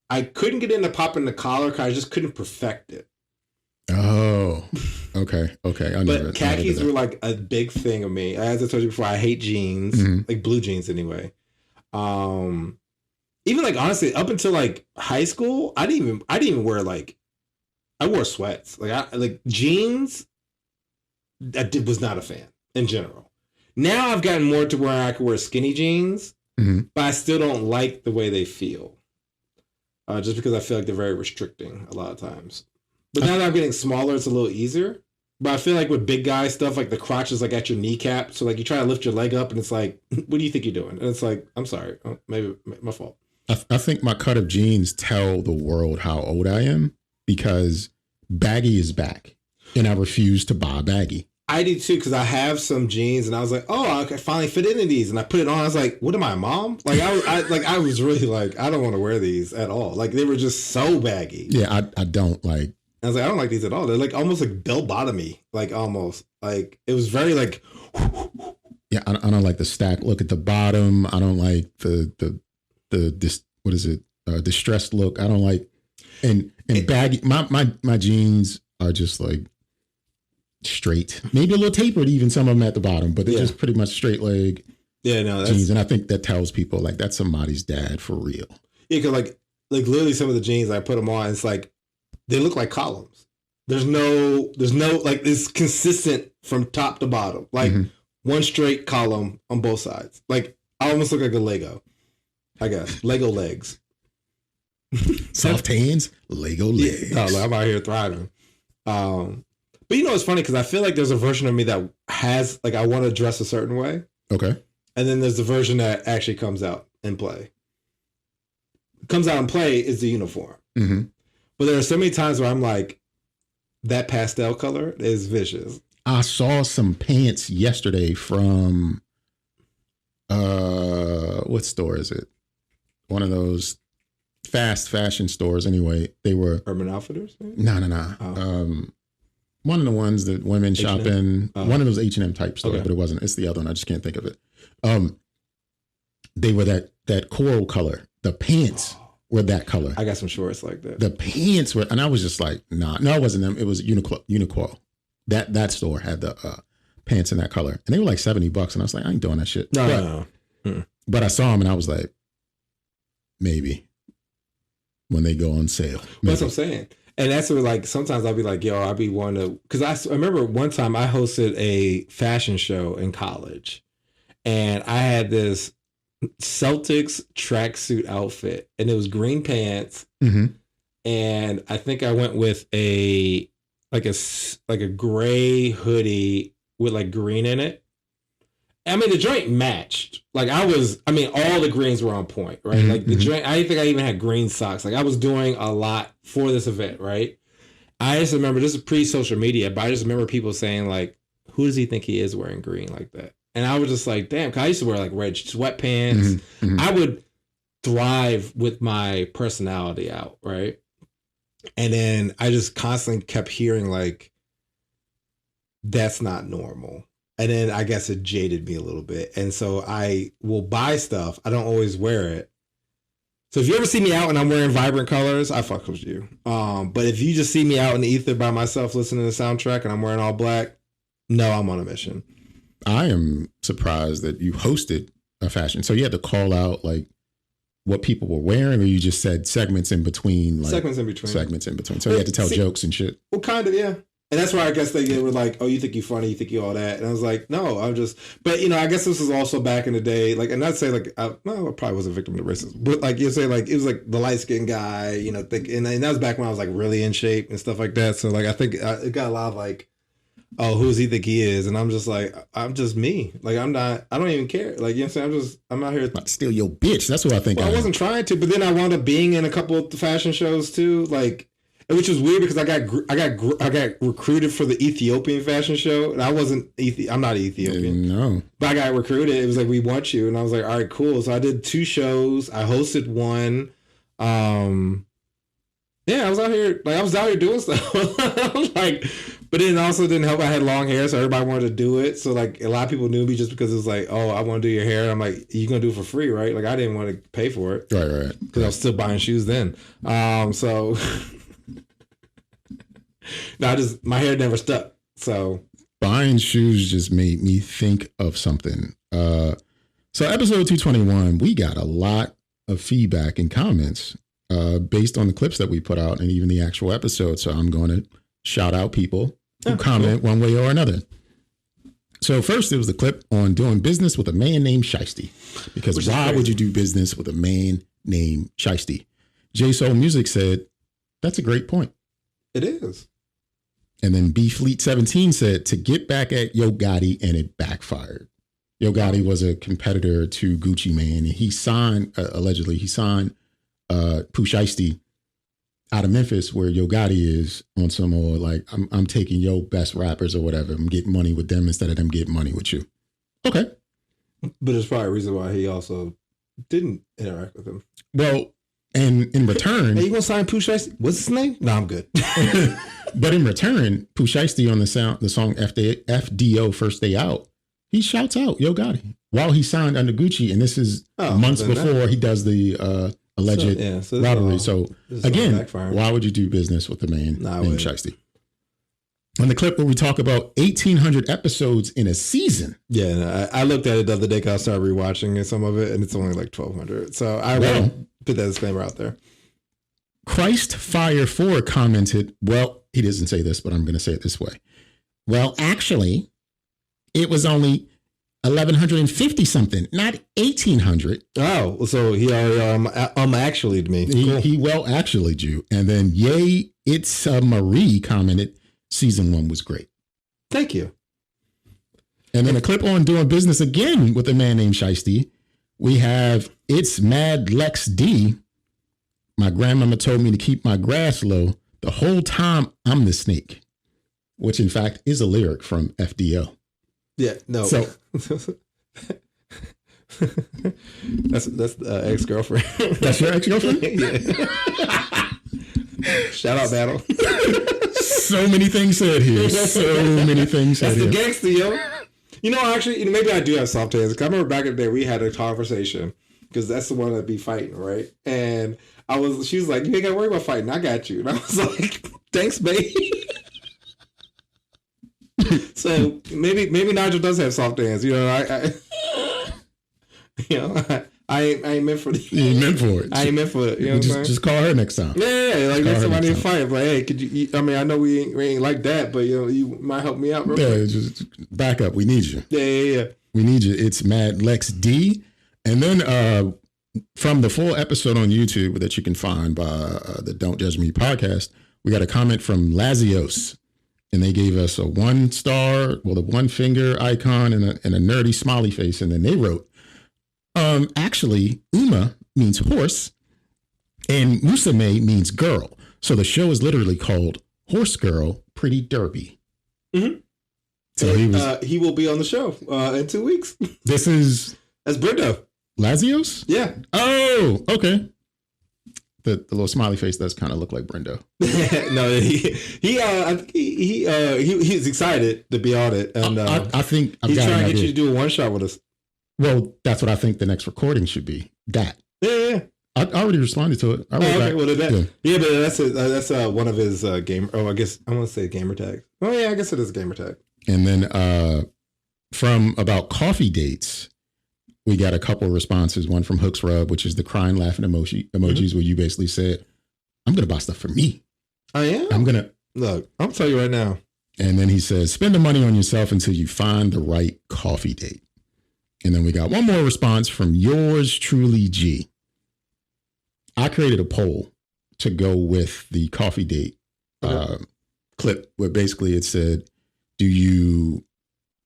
Speaker 2: I couldn't get into popping the collar because I just couldn't perfect it.
Speaker 3: Oh, okay.
Speaker 2: But khakis were like a big thing of me. As I told you before, I hate jeans, like blue jeans anyway. Even like honestly, up until like high school, I didn't even wear like, I wore sweats. Like jeans. Was not a fan in general. Now I've gotten more to where I can wear skinny jeans, but I still don't like the way they feel. Just because I feel like they're very restricting a lot of times. But now that I'm getting smaller, it's a little easier. But I feel like with big guy stuff, like the crotch is like at your kneecap. So like you try to lift your leg up and it's like, what do you think you're doing? And it's like, I'm sorry. Maybe my fault.
Speaker 3: I think my cut of jeans tell the world how old I am because baggy is back. And I refuse to buy baggy.
Speaker 2: I do too, because I have some jeans and I was like, oh, I can finally fit into these. And I put it on. I was like, what am I, mom? Like I was really like, I don't want to wear these at all. Like they were just so baggy.
Speaker 3: Yeah, I don't like.
Speaker 2: I was like, I don't like these at all. They're like almost like bell bottomy, like almost like it was very like.
Speaker 3: Yeah, I don't like the stack look at the bottom. I don't like the what is it? Distressed look. I don't like and baggy. My jeans are just like straight, maybe a little tapered. Even some of them at the bottom, but they're just pretty much straight leg.
Speaker 2: Yeah, no,
Speaker 3: jeans, and I think that tells people like that's somebody's dad for real.
Speaker 2: Yeah, because like literally some of the jeans I put them on, it's like. They look like columns. There's no like it's consistent from top to bottom. Like one straight column on both sides. Like I almost look like a Lego. I guess Lego legs.
Speaker 3: Soft hands, Lego legs.
Speaker 2: No, I'm out here thriving. But you know it's funny because I feel like there's a version of me that has like I want to dress a certain way.
Speaker 3: Okay.
Speaker 2: And then there's the version that actually comes out in play. Comes out in play is the uniform. But there are so many times where I'm like, that pastel color is vicious.
Speaker 3: I saw some pants yesterday from, what store is it? One of those fast fashion stores. Anyway, they were
Speaker 2: Urban Outfitters. Maybe?
Speaker 3: No.
Speaker 2: Oh.
Speaker 3: One of the ones that women
Speaker 2: H&M?
Speaker 3: shop in.
Speaker 2: Oh.
Speaker 3: One of those H&M type stores,
Speaker 2: Okay.
Speaker 3: but it wasn't. It's the other one. I just can't think of it. They were that coral color. The pants. Were that color.
Speaker 2: I got some shorts like that.
Speaker 3: The pants were, and I was just like, nah. No, it wasn't them. It was Uniqlo. That store had the pants in that color. And they were like $70. And I was like, I ain't doing that shit.
Speaker 2: No.
Speaker 3: But I saw them and I was like, maybe when they go on sale. Maybe.
Speaker 2: That's what I'm saying. And that's where like, sometimes I'll be like, yo, I'll be one to, because I remember one time I hosted a fashion show in college. And I had this Celtics tracksuit outfit, and it was green pants, and I think I went with a gray hoodie with like green in it. I mean, the joint matched. Like all the greens were on point, right? Like the joint. I think I even had green socks. Like I was doing a lot for this event, right? I just remember this is pre-social media, but I just remember people saying like, "Who does he think he is wearing green like that?" And I was just like, damn, because I used to wear like red sweatpants. I would thrive with my personality out, right? And then I just constantly kept hearing like, that's not normal. And then I guess it jaded me a little bit. And so I will buy stuff. I don't always wear it. So if you ever see me out and I'm wearing vibrant colors, I fuck with you. But if you just see me out in the ether by myself listening to the soundtrack and I'm wearing all black, no, I'm on a mission.
Speaker 3: I am surprised that you hosted a fashion. So you had to call out like what people were wearing, or you just said segments in between? Like, segments in between. So you had to tell jokes and shit.
Speaker 2: Well, kind of, yeah. And that's where I guess they were like, oh, you think you funny, you think you all that. And I was like, no, I'm just, but you know, I guess this was also back in the day, like, and I'd say like, I probably was a victim of racism, but like you say, like, it was like the light skinned guy, you know, and that was back when I was like really in shape and stuff like that. So like, I think it got a lot of like, oh, who does he think he is? And I'm just like, I'm just me. Like, I don't even care. Like, you know what I'm saying? I'm out here.
Speaker 3: About to steal your bitch. That's what I think.
Speaker 2: Well, I wasn't trying to, but then I wound up being in a couple of fashion shows too. Like, which was weird because I got recruited for the Ethiopian fashion show, and I wasn't I'm not Ethiopian.
Speaker 3: No,
Speaker 2: but I got recruited. It was like, we want you, and I was like, all right, cool. So I did 2 shows. I hosted one. Yeah, I was out here doing stuff. Like, but it also didn't help. I had long hair, so everybody wanted to do it. So like a lot of people knew me just because it was like, oh, I want to do your hair. And I'm like, you gonna do it for free, right? Like I didn't want to pay for it,
Speaker 3: right?
Speaker 2: Because I was still buying shoes then. So. No, my hair never stuck. So
Speaker 3: buying shoes just made me think of something. So episode 221, we got a lot of feedback and comments based on the clips that we put out and even the actual episode. So I'm going to shout out people who comment one way or another. So first, it was the clip on doing business with a man named Shiesty. Because why would you do business with a man named Shiesty? J Soul Music said, that's a great point.
Speaker 2: It is.
Speaker 3: And then B Fleet 17 said, to get back at Yo Gotti, and it backfired. Yo Gotti was a competitor to Gucci Mane, and he signed, allegedly, Pooh Shiesty out of Memphis, where Yo Gotti is, on some more like, I'm taking your best rappers or whatever. I'm getting money with them instead of them getting money with you. Okay.
Speaker 2: But there's probably a reason why he also didn't interact with him.
Speaker 3: Well, and in return...
Speaker 2: Hey, you gonna sign Pooh Shiesty? What's his name? No, I'm good.
Speaker 3: But in return, Pooh Shiesty on the song FDO First Day Out, he shouts out Yo Gotti while he signed under Gucci, and this is months before he does the alleged robbery. So again, why would you do business with a man named Shiesty? On the clip where we talk about 1,800 episodes in a season.
Speaker 2: Yeah, I looked at it the other day because I started rewatching some of it, and it's only like 1,200. So I will put that disclaimer out there.
Speaker 3: Christ Fire 4 commented, well, he doesn't say this, but I'm going to say it this way. Well, actually, it was only 1,150 something, not 1,800.
Speaker 2: Oh, so he already actually to me.
Speaker 3: He well actually'd you. And then, yay, it's Marie commented, season 1 was great.
Speaker 2: Thank you.
Speaker 3: And then a clip on doing business again with a man named Shiesty. We have It's Mad Lex D. My grandmama told me to keep my grass low the whole time I'm the snake, which in fact is a lyric from FDO.
Speaker 2: Yeah, no.
Speaker 3: So
Speaker 2: that's ex-girlfriend.
Speaker 3: That's your ex-girlfriend?
Speaker 2: Yeah. Shout out, Battle.
Speaker 3: So many things said here. So many things said here.
Speaker 2: That's the gangster, yo. You know, actually, maybe I do have soft hands. I remember back in the day we had a conversation because that's the one that'd be fighting, right? And she was like, you ain't got to worry about fighting. I got you. And I was like, thanks, babe. So maybe Nygel does have soft hands. You know, I ain't meant for it.
Speaker 3: You ain't meant for it.
Speaker 2: I ain't meant for it. You know what I'm saying?
Speaker 3: Just call her next time.
Speaker 2: Yeah, like next time I need to fight. Like, hey, could you? I mean, I know we ain't like that, but you might help me out.
Speaker 3: Yeah, just back up. We need you.
Speaker 2: Yeah.
Speaker 3: We need you. It's Mad Lex D. And then from the full episode on YouTube that you can find by the Don't Judge Me podcast, we got a comment from Lazios. And they gave us a 1 star, well, the 1 finger icon and a nerdy smiley face. And then they wrote, actually, Uma means horse and Musame means girl. So the show is literally called Horse Girl Pretty Derby.
Speaker 2: Mm-hmm.
Speaker 3: So
Speaker 2: he will be on the show in 2 weeks.
Speaker 3: That's Brendo. Lazios?
Speaker 2: Yeah.
Speaker 3: Oh, okay. The little smiley face does kind of look like Brendo.
Speaker 2: No, I think he's excited to be on it, and
Speaker 3: I think
Speaker 2: he's trying to get you to do a one shot with us.
Speaker 3: Well, that's what I think the next recording should be. That.
Speaker 2: Yeah.
Speaker 3: I already responded to it.
Speaker 2: Okay, well, but that's one of his game. Oh, I guess I want to say gamer tag. Oh yeah, I guess it is a gamer tag.
Speaker 3: And then from about coffee dates, we got a couple of responses. One from Hooks Rub, which is the crying, laughing emojis, where you basically said, "I'm gonna buy stuff for me."
Speaker 2: I am.
Speaker 3: I'm gonna
Speaker 2: look. I'll tell you right now.
Speaker 3: And then he says, "Spend the money on yourself until you find the right coffee date." And then we got one more response from yours truly, G. I created a poll to go with the coffee date clip where basically it said, do you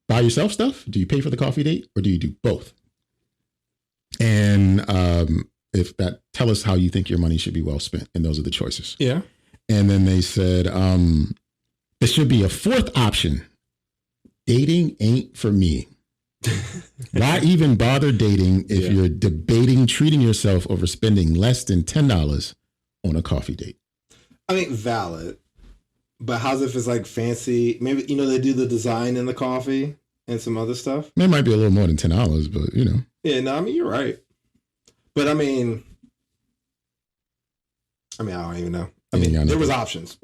Speaker 3: buy yourself stuff? Do you pay for the coffee date? Or do you do both? And if that, tell us how you think your money should be well spent. And those are the choices.
Speaker 2: Yeah.
Speaker 3: And then they said, there should be a fourth option. Dating ain't for me. Why even bother dating if you're debating treating yourself over spending less than $10 on a coffee date?
Speaker 2: I mean, valid. But how's if it's like fancy? Maybe, they do the design in the coffee and some other stuff.
Speaker 3: It might be a little more than $10, but
Speaker 2: Yeah, no, I mean, you're right. But I mean, I don't even know. There was options.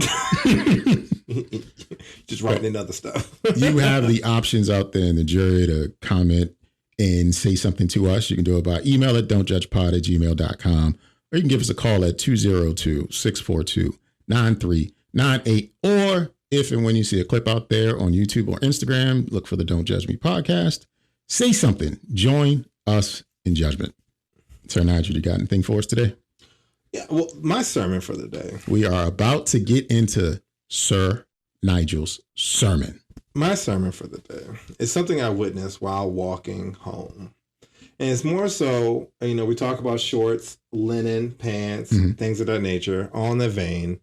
Speaker 2: Just writing in other stuff.
Speaker 3: You have the options out there in the jury to comment and say something to us. You can do it by email at dontjudgepod@gmail.com, or you can give us a call at 202-642-9398. Or if and when you see a clip out there on YouTube or Instagram, look for the Don't Judge Me podcast. Say something. Join us in judgment. Sir Nygel, you got anything for us today?
Speaker 2: Yeah, well, my sermon for the day.
Speaker 3: We are about to get into Sir Nygel's sermon.
Speaker 2: My sermon for the day is something I witnessed while walking home. And it's more so, we talk about shorts, linen, pants, things of that nature, all in that vein,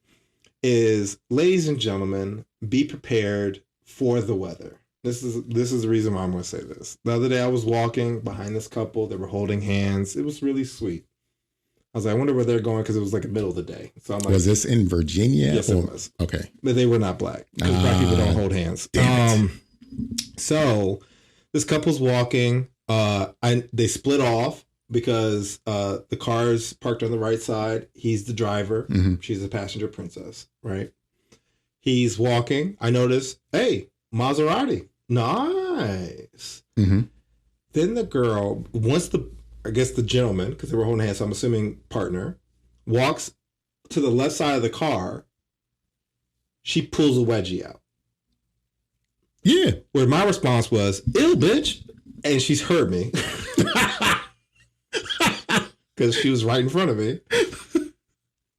Speaker 2: is, ladies and gentlemen, be prepared for the weather. This is the reason why I'm going to say this. The other day I was walking behind this couple. They were holding hands. It was really sweet. I was like, I wonder where they're going, because it was like the middle of the day. So I'm like,
Speaker 3: was this in Virginia?
Speaker 2: Yes, it was.
Speaker 3: Okay.
Speaker 2: But they were not black, because black people don't hold hands. So this couple's walking. They split off because the car's parked on the right side. He's the driver. She's the passenger princess, right? He's walking. I notice, hey, Maserati. Nice. Then the girl, once the gentleman, because they were holding hands, so I'm assuming partner, walks to the left side of the car, she pulls a wedgie out.
Speaker 3: Yeah.
Speaker 2: Where my response was, ew, bitch. And she's heard me. Because she was right in front of me.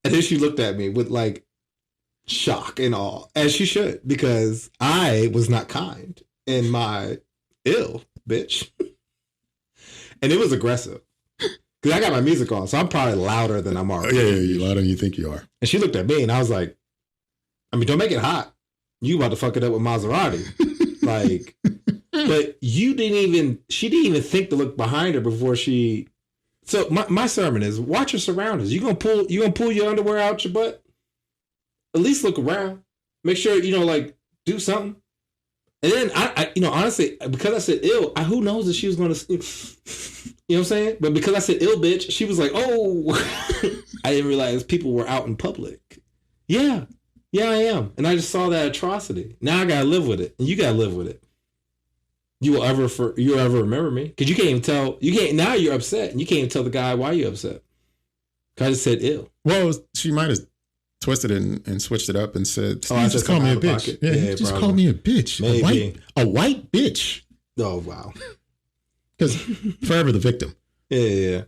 Speaker 2: And then she looked at me with like shock and awe, as she should, because I was not kind in my ew, bitch. And it was aggressive. Because I got my music on, so I'm probably louder than I'm already.
Speaker 3: Yeah, you're louder than you think you are.
Speaker 2: And she looked at me, and I was like, don't make it hot. You about to fuck it up with Maserati. Like, but she didn't even think to look behind her before she. So my sermon is, watch your surroundings. You gonna pull your underwear out your butt? At least look around. Make sure, do something. And then I honestly, because I said ill, who knows if she was going to, you know what I'm saying? But because I said ill, bitch, she was like, oh, I didn't realize people were out in public. Yeah, I am. And I just saw that atrocity. Now I got to live with it. And you got to live with it. You'll ever remember me. Because you can't even tell, now you're upset. And you can't even tell the guy why you're upset. Because I just said ill.
Speaker 3: Well, she might have twisted it and switched it up and said,
Speaker 2: Steve,
Speaker 3: just call me a bitch. Yeah, just call me a bitch.
Speaker 2: Maybe.
Speaker 3: A white bitch.
Speaker 2: Oh, wow.
Speaker 3: Because forever the victim.
Speaker 2: Yeah.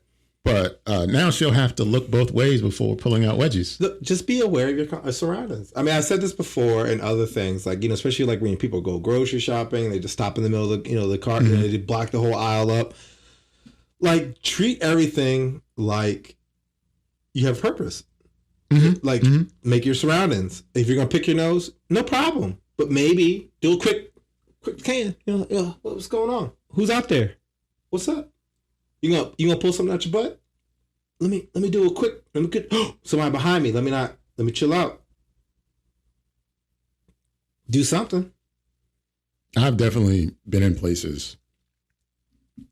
Speaker 3: But now she'll have to look both ways before pulling out wedgies.
Speaker 2: Look, just be aware of your surroundings. I mean, I said this before and other things, like, especially like when people go grocery shopping, they just stop in the middle of the cart, and they block the whole aisle up. Like, treat everything like you have purpose. Like, make your surroundings. If you're gonna pick your nose, no problem. But maybe do a quick scan. What's going on? Who's out there? What's up? You gonna pull something out your butt? let me do a quick, somebody behind me. Let me chill out. Do something.
Speaker 3: I've definitely been in places,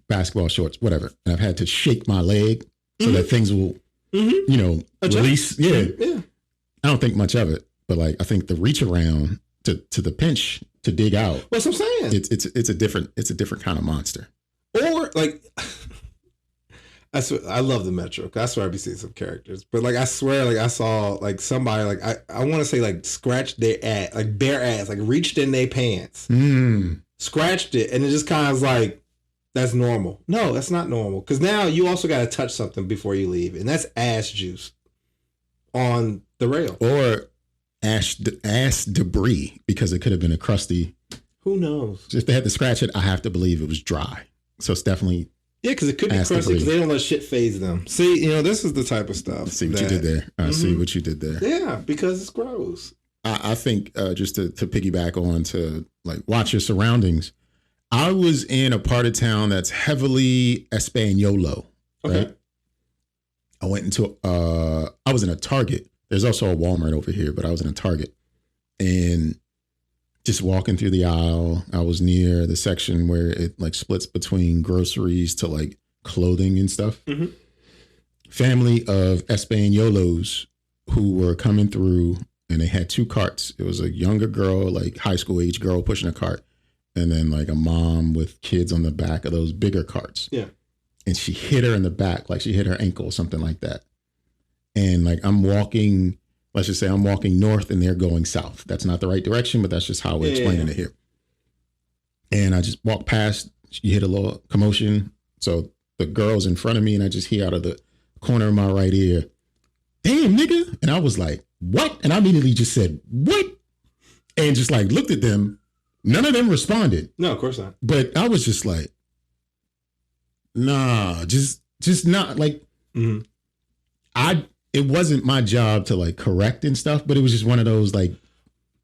Speaker 3: basketball shorts, whatever, and I've had to shake my leg so that things will, release. Yeah.
Speaker 2: Yeah.
Speaker 3: I don't think much of it, but like I think the reach around to the pinch to dig out.
Speaker 2: What's I'm saying?
Speaker 3: It's a different kind of monster.
Speaker 2: Or like, I love the Metro. That's where I be seeing some characters. But like I swear, like I saw like somebody like I want to say like scratched their ass, like bare ass, like reached in their pants, scratched it, and it just kind of like that's normal. No, that's not normal because now you also got to touch something before you leave, and that's ass juice on the rail
Speaker 3: or ass debris because it could have been a crusty.
Speaker 2: Who knows?
Speaker 3: If they had to scratch it, I have to believe it was dry. So it's definitely.
Speaker 2: Yeah, because it could be crusty because they don't let shit phase them. See, this is the type of stuff.
Speaker 3: See what you did there. I see what you did there.
Speaker 2: Yeah, because it's gross.
Speaker 3: I think just to piggyback on to like watch your surroundings. I was in a part of town that's heavily Españolo.
Speaker 2: Okay.
Speaker 3: Right? I went into I was in a Target. There's also a Walmart over here, but I was in a Target and just walking through the aisle. I was near the section where it like splits between groceries to like clothing and stuff. Mm-hmm. Family of Españolos who were coming through and they had two carts. It was a younger girl, like high school age girl pushing a cart. And then like a mom with kids on the back of those bigger carts.
Speaker 2: Yeah.
Speaker 3: And she hit her in the back, like she hit her ankle or something like that. And like I'm walking, let's just say I'm walking north and they're going south. That's not the right direction, but that's just how we're explaining it here. And I just walked past, she hit a little commotion. So the girl's in front of me and I just hear out of the corner of my right ear, damn nigga. And I was like, what? And I immediately just said, what? And just like looked at them. None of them responded.
Speaker 2: No, of course not.
Speaker 3: But I was just like, nah, just not like, it wasn't my job to like correct and stuff, but it was just one of those like,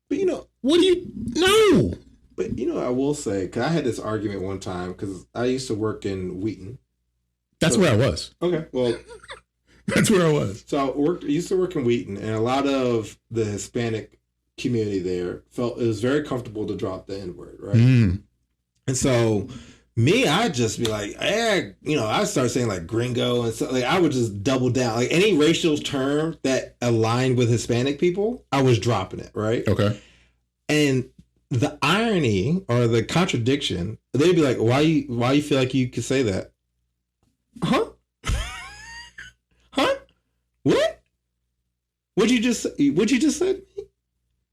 Speaker 2: but
Speaker 3: what do you know?
Speaker 2: But I will say, cause I had this argument one time cause I used to work in Wheaton.
Speaker 3: That's where I was.
Speaker 2: Okay. Well,
Speaker 3: that's where I was.
Speaker 2: So I used to work in Wheaton and a lot of the Hispanic community there felt it was very comfortable to drop the N-word, right? And so I'd just be like, I start saying like gringo and stuff. Like I would just double down. Like any racial term that aligned with Hispanic people, I was dropping it, right?
Speaker 3: Okay.
Speaker 2: And the irony or the contradiction, they'd be like, why you feel like you could say that? Huh? Huh? What? What'd you just say?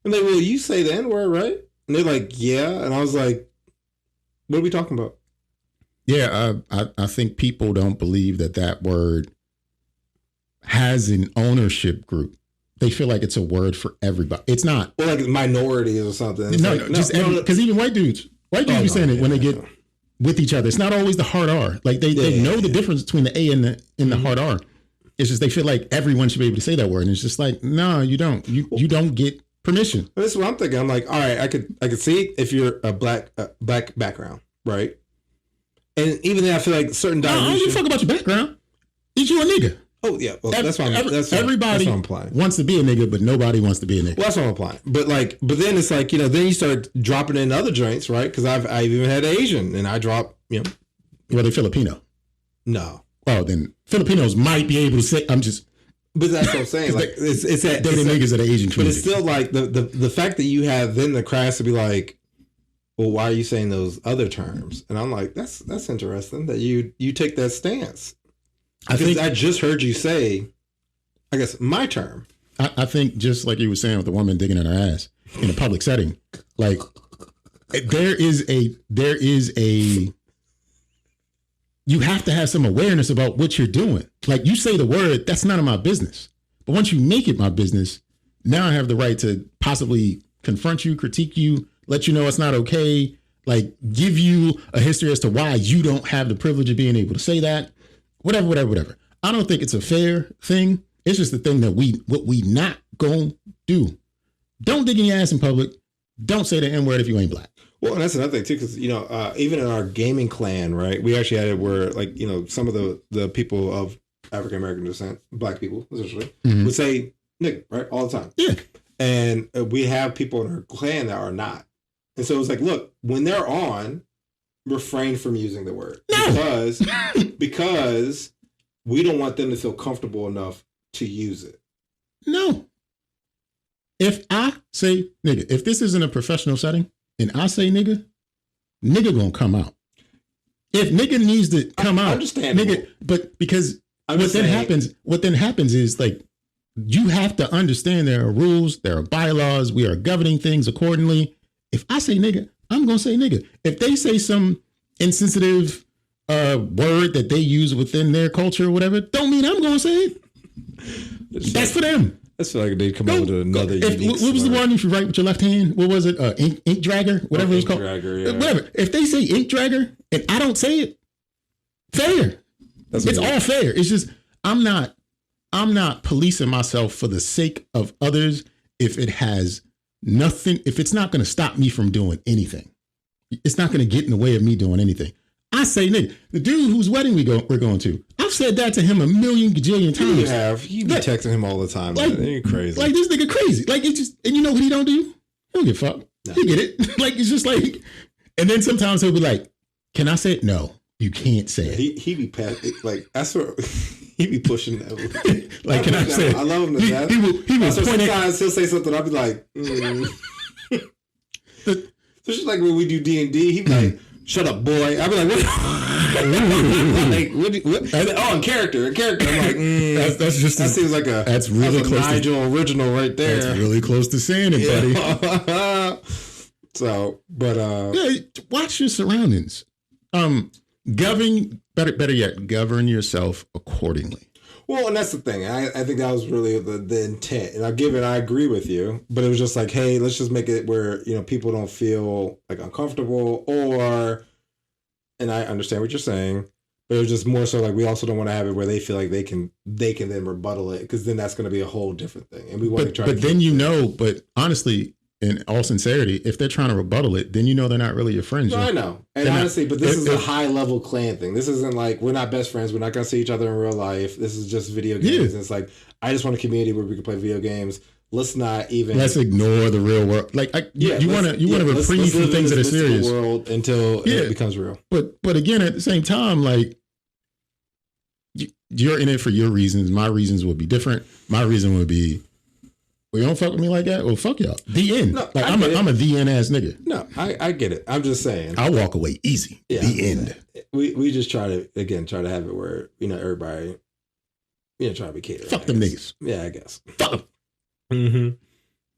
Speaker 2: And they, well, you say the N-word, right? And they're like, yeah. And I was like, what are we talking about?
Speaker 3: Yeah, I think people don't believe that word has an ownership group. They feel like it's a word for everybody. It's not.
Speaker 2: Or like minorities or something.
Speaker 3: No, because even white dudes be saying it when they get with each other. It's not always the hard R. Like they know the difference between the A and the hard R. It's just they feel like everyone should be able to say that word. And it's just like, no, you don't. You don't get permission.
Speaker 2: This is what I'm thinking. I'm like, all right, I could see if you're a black background, right? And even then, I feel like certain dilution.
Speaker 3: I don't give a fuck about your background. Is you a nigga?
Speaker 2: Oh yeah, well,
Speaker 3: everybody wants to be a nigga, but nobody wants to be a nigga.
Speaker 2: Well, that's what I'm implying. But then it's like then you start dropping in other joints, right? Because I've even had Asian, and I drop
Speaker 3: Were they Filipino?
Speaker 2: No.
Speaker 3: Oh, then Filipinos might be able to say.
Speaker 2: But that's what I'm saying. Like it's that
Speaker 3: they're the niggas of the Asian community.
Speaker 2: But it's still like the fact that you have then the crass to be like, well, why are you saying those other terms? And I'm like, that's interesting that you take that stance. I just heard you say, I guess, my term.
Speaker 3: I think just like you were saying with the woman digging in her ass in a public setting, like there is a you have to have some awareness about what you're doing. Like you say the word, that's none of my business. But once you make it my business, now I have the right to possibly confront you, critique you, let you know it's not okay, like give you a history as to why you don't have the privilege of being able to say that. Whatever. I don't think it's a fair thing. It's just the thing that what we not gonna do. Don't dig in your ass in public. Don't say the N-word if you ain't black.
Speaker 2: Well, and that's another thing too, because even in our gaming clan, right? We actually had it where some of the people of African American descent, black people essentially, would say nigga, right, all the time.
Speaker 3: Yeah.
Speaker 2: And we have people in our clan that are not. And so it's like, look, when they're on, refrain from using the word. No. Because we don't want them to feel comfortable enough to use it.
Speaker 3: No. If I say nigga, if this isn't a professional setting and I say nigga gonna come out. If nigga needs to come out, nigga, but because what then happens is like, you have to understand there are rules, there are bylaws, we are governing things accordingly. If I say nigga, I'm going to say nigga. If they say some insensitive word that they use within their culture or whatever, don't mean I'm going to say it. That's for them.
Speaker 2: I feel like they'd come up with another unique
Speaker 3: what was the one if you write with your left hand? What was it? Ink dragger? Whatever it's called. Dragger, yeah. Whatever. If they say ink dragger and I don't say it, fair. It's all fair. It's just I'm not policing myself for the sake of others if it has nothing, if it's not going to stop me from doing anything. It's not going to get in the way of me doing anything. I say, nigga, the dude whose wedding we're going to, I've said that to him a million gajillion times.
Speaker 2: You have. You be texting him all the time. Like, man. You're crazy.
Speaker 3: Like, this nigga crazy. Like, it's just, and you know what he don't do? He don't give a fuck. No. He get it. Like, it's just like, and then sometimes he'll be like, can I say it? No, you can't say it.
Speaker 2: He be like, that's what, he be pushing that.
Speaker 3: Like, can I say it?
Speaker 2: I love him to death. He will so sometimes he'll say something, I'll be like, Especially like when we do D&D, he be like, shut up, boy. I'll be like, what? Oh, in character. I'm like,
Speaker 3: that's just
Speaker 2: that seems like
Speaker 3: that's really close
Speaker 2: Nygel
Speaker 3: to,
Speaker 2: original right there.
Speaker 3: That's really close to saying it, buddy.
Speaker 2: So, but
Speaker 3: yeah, watch your surroundings. Better yet, govern yourself accordingly.
Speaker 2: Well, and that's the thing. I think that was really the intent. And I agree with you, but it was just like, hey, let's just make it where, you know, people don't feel like uncomfortable and I understand what you're saying, but it was just more so like, we also don't want to have it where they feel like they can then rebuttal it, because then that's going to be a whole different thing. And we want to try
Speaker 3: but then but honestly, in all sincerity, if they're trying to rebuttal it, then you know they're not really your friends.
Speaker 2: No, I know. And honestly, but this is a high level clan thing. This isn't like, we're not best friends. We're not going to see each other in real life. This is just video games. Yeah. And it's like, I just want a community where we can play video games. Let's ignore
Speaker 3: the real world. Like, you want to reprieve from things that are serious
Speaker 2: world until it becomes real.
Speaker 3: But again, at the same time, like, you're in it for your reasons. My reasons would be different. My reason would be, well, you don't fuck with me like that? Well, fuck y'all. The end. No, like, I'm a the end ass nigga.
Speaker 2: No, I get it. I'm just saying.
Speaker 3: I'll walk away easy. Yeah, the end.
Speaker 2: We just try to have it where, you know, everybody, you know, try to be catered.
Speaker 3: Fuck them niggas.
Speaker 2: Yeah, I guess.
Speaker 3: Fuck them.
Speaker 2: Mm-hmm.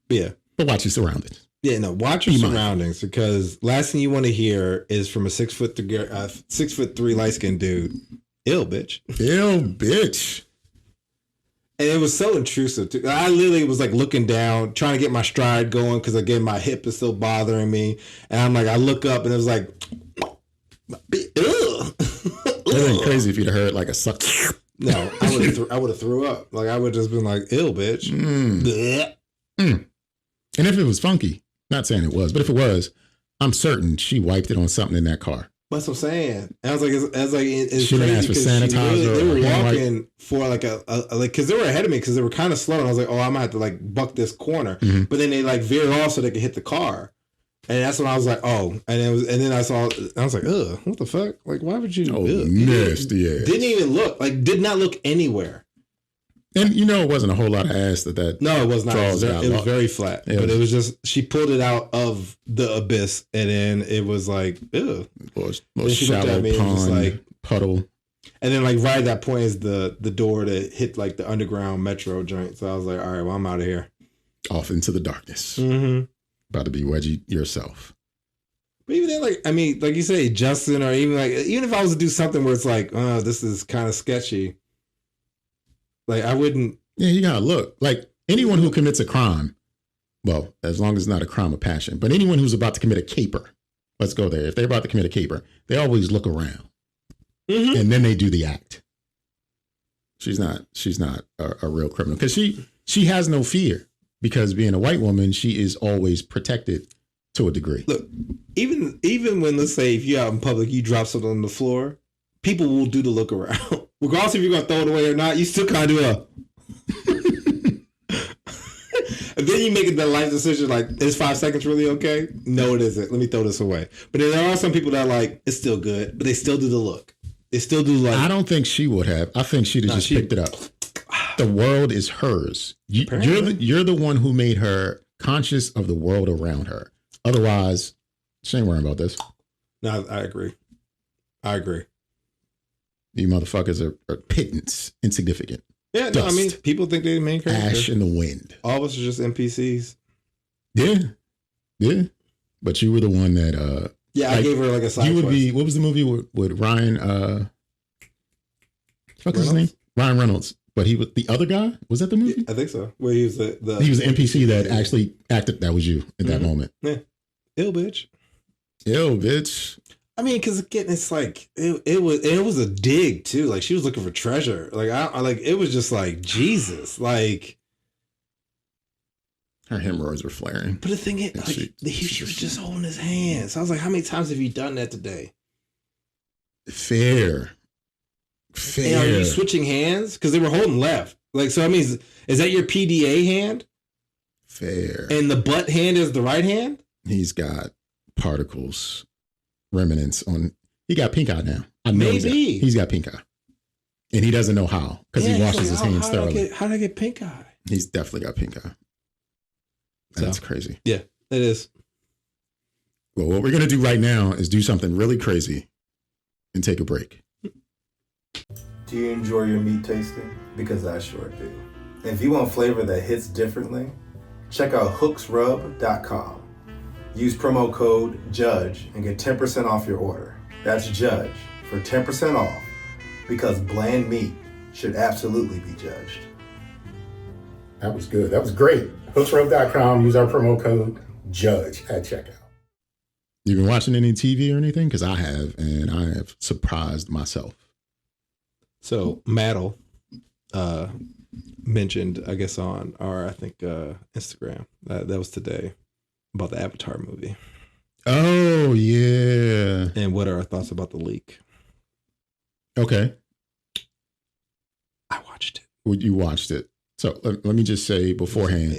Speaker 2: Yeah.
Speaker 3: But watch your surroundings.
Speaker 2: Yeah, no, watch your surroundings, because last thing you want to hear is from a 6'3" light skinned dude. Ill bitch.
Speaker 3: Ill bitch.
Speaker 2: And it was so intrusive too. I literally was like looking down, trying to get my stride going, because again, my hip is still bothering me. And I'm like, I look up and it was like, ugh.
Speaker 3: It ain't crazy if you'd have heard like a suck.
Speaker 2: No, I would have threw up. Like, I would have just been like, ill bitch.
Speaker 3: And if it was funky, not saying it was, but if it was, I'm certain she wiped it on something in that car.
Speaker 2: That's what I'm saying. And I was like, it's
Speaker 3: she didn't ask for sanitizer.
Speaker 2: They were walking for like because they were ahead of me, because they were kind of slow. And I was like, oh, I might have to like buck this corner. Mm-hmm. But then they like veered off so they could hit the car. And that's when I was like, oh. And then I was like, ugh, what the fuck? Like, why would you?
Speaker 3: Oh, nasty ass.
Speaker 2: Didn't even look, like, did not look anywhere.
Speaker 3: And you know, it wasn't a whole lot of ass that.
Speaker 2: No, it was not. It was very flat. Yeah. But it was just, she pulled it out of the abyss, and then it was like, ew.
Speaker 3: Little shallow pond, like, puddle.
Speaker 2: And then like right at that point is the door to hit like the underground metro joint. So I was like, all right, well, I'm out of here.
Speaker 3: Off into the darkness.
Speaker 2: Mm-hmm.
Speaker 3: About to be wedgie yourself.
Speaker 2: But even then, like, I mean, like you say, Justin, or even if I was to do something where it's like, oh, this is kind of sketchy. Like, I wouldn't.
Speaker 3: Yeah, you gotta look. Like, anyone who commits a crime, well, as long as it's not a crime of passion, but anyone who's about to commit a caper, let's go there. If they're about to commit a caper, they always look around. Mm-hmm. And then they do the act. She's not a real criminal, because she has no fear, because being a white woman, she is always protected to a degree.
Speaker 2: Look, even when, let's say, if you're out in public, you drop something on the floor, people will do the look around. regardless if you're gonna throw it away or not, you still kind of do a. And then you make the life decision like, is 5 seconds really okay? No, it isn't. Let me throw this away. But then there are some people that are like, it's still good, but they still do the look. They still do like.
Speaker 3: I don't think she would have. I think she'd have just picked it up. The world is hers. You're the one who made her conscious of the world around her. Otherwise, she ain't worrying about this.
Speaker 2: No, I agree.
Speaker 3: You motherfuckers are pittance, insignificant.
Speaker 2: Yeah, no, I mean, people think they're the main character.
Speaker 3: Ash in the wind.
Speaker 2: All of us are just NPCs.
Speaker 3: Yeah. But you were the one that.
Speaker 2: Yeah, I gave her like a side.
Speaker 3: You would be. What was the movie with Ryan? What's his name? Ryan Reynolds. But he was the other guy. Was that the movie?
Speaker 2: Yeah, I think so. Where he was the
Speaker 3: he was the NPC that actually acted. That was you in that moment.
Speaker 2: Yeah. Ill bitch. I mean, because again, it's like it was a dig too. Like she was looking for treasure. Like I like it was just like Jesus. Like
Speaker 3: her hemorrhoids were flaring.
Speaker 2: But the thing is, like, she was just holding his hand. So I was like, how many times have you done that today?
Speaker 3: Fair.
Speaker 2: And are you switching hands? Because they were holding left. Like, so I mean, is that your PDA hand?
Speaker 3: Fair.
Speaker 2: And the butt hand is the right hand?
Speaker 3: He's got particles, remnants on. He got pink eye now. I know
Speaker 2: Maybe.
Speaker 3: He's got pink eye. And he doesn't know how because he washes his hands thoroughly.
Speaker 2: How did I get pink eye?
Speaker 3: He's definitely got pink eye. That's crazy.
Speaker 2: Yeah, it is.
Speaker 3: Well, what we're going to do right now is do something really crazy and take a break.
Speaker 2: Do you enjoy your meat tasting? Because I sure do. And if you want flavor that hits differently, check out hooksrub.com. Use promo code JUDGE and get 10% off your order. That's JUDGE for 10% off, because bland meat should absolutely be judged.
Speaker 3: That was good. That was great. Hooksrub.com. Use our promo code JUDGE at checkout. You been watching any TV or anything? Because I have, and I have surprised myself.
Speaker 2: So Maddle mentioned, I guess on our, Instagram, that was today, about the Avatar movie.
Speaker 3: Oh, yeah.
Speaker 2: And what are our thoughts about the leak?
Speaker 3: Okay.
Speaker 2: I watched it.
Speaker 3: Well, you watched it. So let me just say beforehand,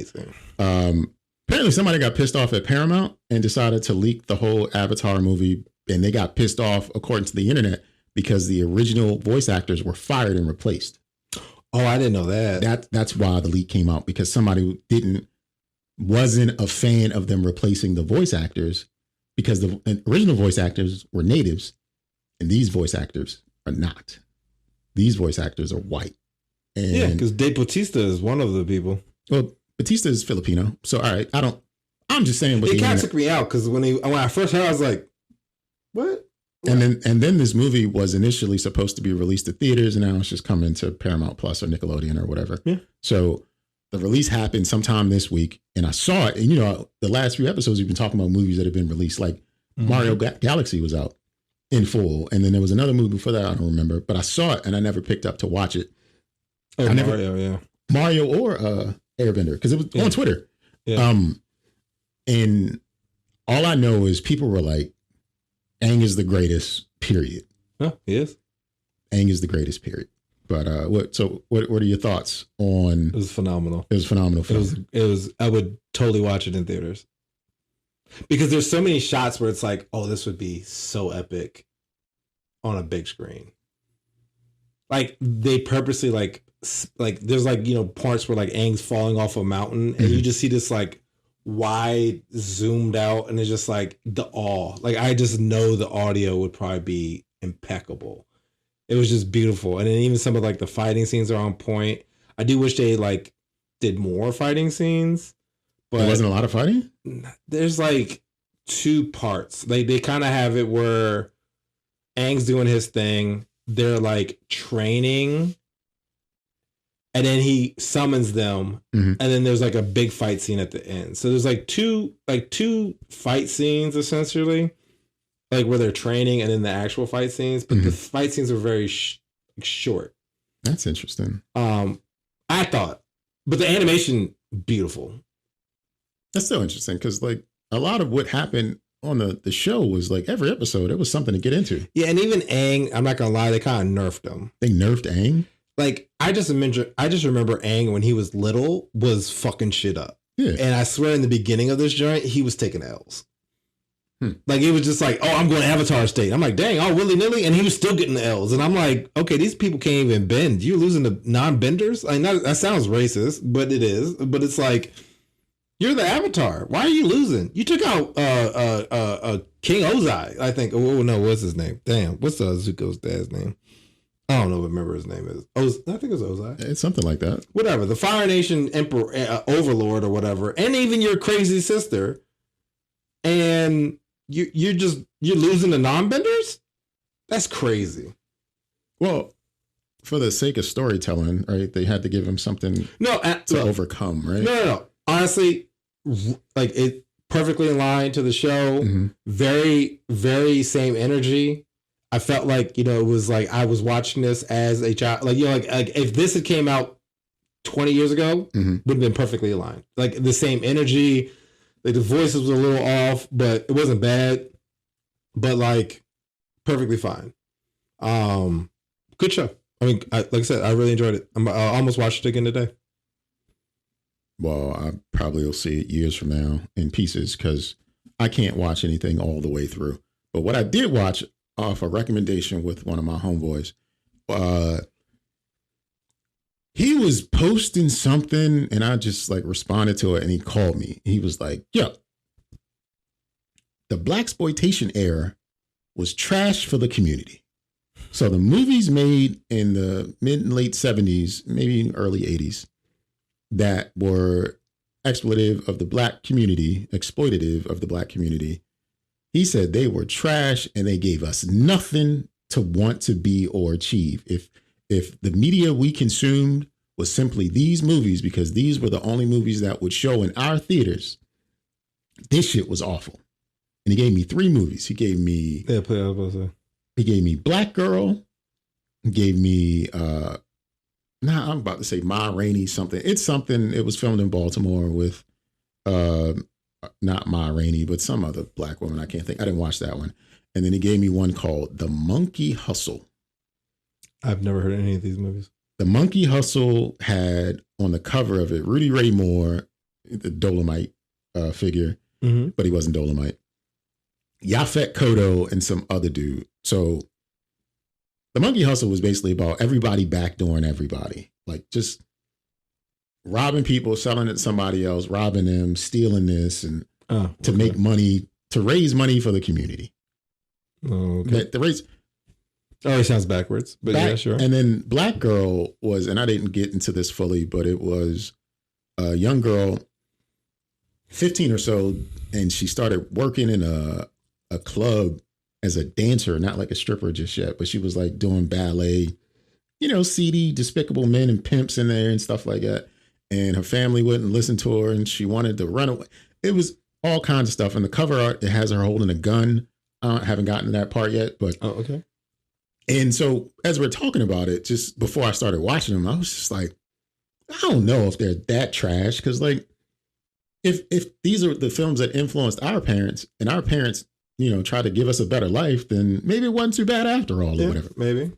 Speaker 3: apparently somebody got pissed off at Paramount and decided to leak the whole Avatar movie. And they got pissed off, according to the internet, because the original voice actors were fired and replaced.
Speaker 2: Oh, I didn't know that.
Speaker 3: That's why the leak came out, because somebody wasn't a fan of them replacing the voice actors, because the original voice actors were natives and these voice actors are not. These voice actors are white. And,
Speaker 2: yeah, because Dave Bautista is one of the people.
Speaker 3: Well, Bautista is Filipino. So, all right, I'm just saying.
Speaker 2: It kind of took me out, because when I first heard it, I was like, what?
Speaker 3: And then this movie was initially supposed to be released to theaters, and now it's just coming to Paramount Plus or Nickelodeon or whatever. Yeah. So the release happened sometime this week, and I saw it. And the last few episodes we've been talking about movies that have been released, like Mario Galaxy was out in full, and then there was another movie before that I don't remember, but I saw it and I never picked up to watch it.
Speaker 2: Oh,
Speaker 3: Mario or Airbender, because it was on Twitter. Yeah. And all I know is people were like, Aang is the greatest, period.
Speaker 2: Oh, he is.
Speaker 3: Aang is the greatest, period. But what are your thoughts on?
Speaker 2: It was phenomenal.
Speaker 3: It was a phenomenal film.
Speaker 2: It was. I would totally watch it in theaters, because there's so many shots where it's like, oh, this would be so epic on a big screen. Like they purposely like there's parts where like Aang's falling off a mountain, and you just see this like wide zoomed out, and it's just like the awe. Like I just know the audio would probably be impeccable. It was just beautiful. And then even some of like the fighting scenes are on point. I do wish they like did more fighting scenes, but
Speaker 3: there wasn't a lot of fighting.
Speaker 2: There's like two parts. Like they kind of have it where Aang's doing his thing, they're like training, and then he summons them, and then there's like a big fight scene at the end. So there's like two fight scenes essentially, like where they're training, and then the actual fight scenes. But the fight scenes are very short.
Speaker 3: That's interesting.
Speaker 2: I thought, but the animation beautiful.
Speaker 3: That's so interesting, because like a lot of what happened on the show was like every episode, it was something to get into.
Speaker 2: Yeah, and even Aang, I'm not gonna lie, they kind of nerfed him.
Speaker 3: They nerfed Aang?
Speaker 2: Like, I just remember Aang when he was little was fucking shit up.
Speaker 3: Yeah.
Speaker 2: And I swear in the beginning of this joint, he was taking L's. Like, it was just like, oh, I'm going to Avatar state. I'm like, dang, oh, willy-nilly. And he was still getting the L's. And I'm like, okay, these people can't even bend. You're losing to non-benders? I know that sounds racist, but it is. But it's like, you're the Avatar. Why are you losing? You took out King Ozai, I think. Oh, no, what's his name? Damn, what's Zuko's dad's name? I don't know what member his name is. I think it's Ozai.
Speaker 3: It's something like that.
Speaker 2: Whatever. The Fire Nation Emperor, Overlord or whatever. And even your crazy sister. And you're losing to non-benders? That's crazy.
Speaker 3: Well, for the sake of storytelling, right? They had to give him something to overcome, right?
Speaker 2: No. Honestly, like, it perfectly in line to the show. Mm-hmm. Very, very same energy. I felt like, it was like I was watching this as a child. Like, like if this had came out 20 years ago, would have been perfectly aligned. Like, the same energy. Like, the voices was a little off, but it wasn't bad. But, like, perfectly fine. Good show. I mean, like I said, I really enjoyed it. I almost watched it again today.
Speaker 3: Well, I probably will see it years from now in pieces because I can't watch anything all the way through. But what I did watch off a recommendation with one of my homeboys, he was posting something and I just like responded to it and he called me. He was like, yo, the blaxploitation era was trash for the community. So the movies made in the mid and late 70s, maybe early 80s, that were exploitative of the black community, he said they were trash and they gave us nothing to want to be or achieve. If the media we consumed was simply these movies, because these were the only movies that would show in our theaters, this shit was awful. And he gave me 3 movies. He gave me he gave me Black Girl. He gave me I'm about to say Ma Rainey something. It's something. It was filmed in Baltimore with not Ma Rainey, but some other black woman. I can't think. I didn't watch that one. And then he gave me one called The Monkey Hustle.
Speaker 2: I've never heard of any of these movies.
Speaker 3: The Monkey Hustle had on the cover of it Rudy Ray Moore, the Dolomite figure, but he wasn't Dolomite. Yaphet Kotto and some other dude. So The Monkey Hustle was basically about everybody backdooring everybody. Like just robbing people, selling it to somebody else, robbing them, stealing this, and to make money, to raise money for the community.
Speaker 2: Oh, okay.
Speaker 3: The raise
Speaker 2: already sounds backwards, but yeah, sure.
Speaker 3: And then Black Girl was, and I didn't get into this fully, but it was a young girl, 15 or so, and she started working in a club as a dancer, not like a stripper just yet, but she was like doing ballet, seedy, despicable men and pimps in there and stuff like that. And her family wouldn't listen to her and she wanted to run away. It was all kinds of stuff. And the cover art, it has her holding a gun. I haven't gotten to that part yet, but.
Speaker 2: Oh, okay.
Speaker 3: And so as we're talking about it, just before I started watching them, I was just like, I don't know if they're that trash. Cause like, if these are the films that influenced our parents and our parents, try to give us a better life, then maybe it wasn't too bad after all or whatever.
Speaker 2: Maybe.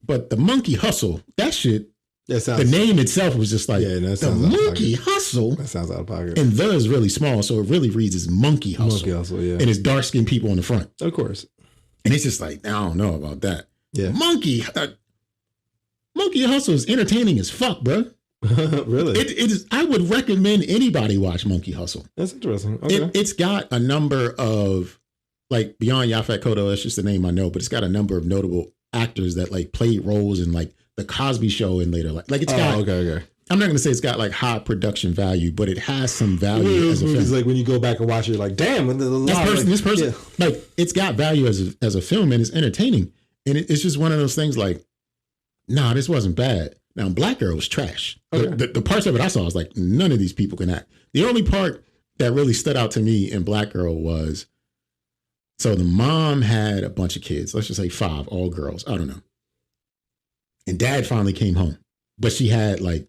Speaker 3: But The Monkey Hustle, that shit, the name itself was just like, The Monkey Hustle.
Speaker 2: That sounds out of pocket.
Speaker 3: And the is really small, so it really reads as Monkey Hustle.
Speaker 2: Monkey Hustle, yeah.
Speaker 3: And it's dark-skinned people on the front.
Speaker 2: Of course.
Speaker 3: And it's just like, I don't know about that.
Speaker 2: Yeah.
Speaker 3: Monkey Hustle is entertaining as fuck, bro.
Speaker 2: Really?
Speaker 3: It is. I would recommend anybody watch Monkey Hustle.
Speaker 2: That's interesting. Okay.
Speaker 3: It's got a number of, like, beyond Yaphet Kotto, that's just the name I know, but it's got a number of notable actors that like played roles in like The Cosby Show and later. Like it's got.
Speaker 2: Okay.
Speaker 3: I'm not going to say it's got like high production value, but it has some value as a film.
Speaker 2: It's like when you go back and watch it, you're like, damn,
Speaker 3: this person, like it's got value as a film and it's entertaining. And it's just one of those things like, nah, this wasn't bad. Now, Black Girl was trash. Okay. The parts of it I saw, I was like, none of these people can act. The only part that really stood out to me in Black Girl was, so the mom had a bunch of kids, let's just say 5, all girls. I don't know. And dad finally came home, but she had like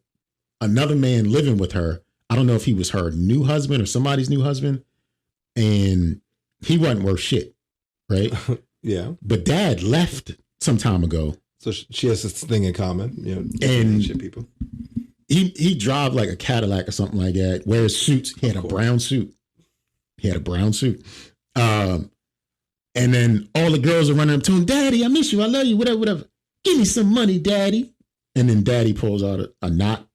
Speaker 3: another man living with her. I don't know if he was her new husband or somebody's new husband. And he wasn't worth shit, right?
Speaker 2: Yeah.
Speaker 3: But dad left some time ago.
Speaker 2: So she has this thing in common,
Speaker 3: and
Speaker 2: shit people.
Speaker 3: He drive like a Cadillac or something like that. Wears suits. He had a brown suit. And then all the girls are running up to him, Daddy, I miss you. I love you. Whatever. Give me some money, Daddy. And then Daddy pulls out a knot.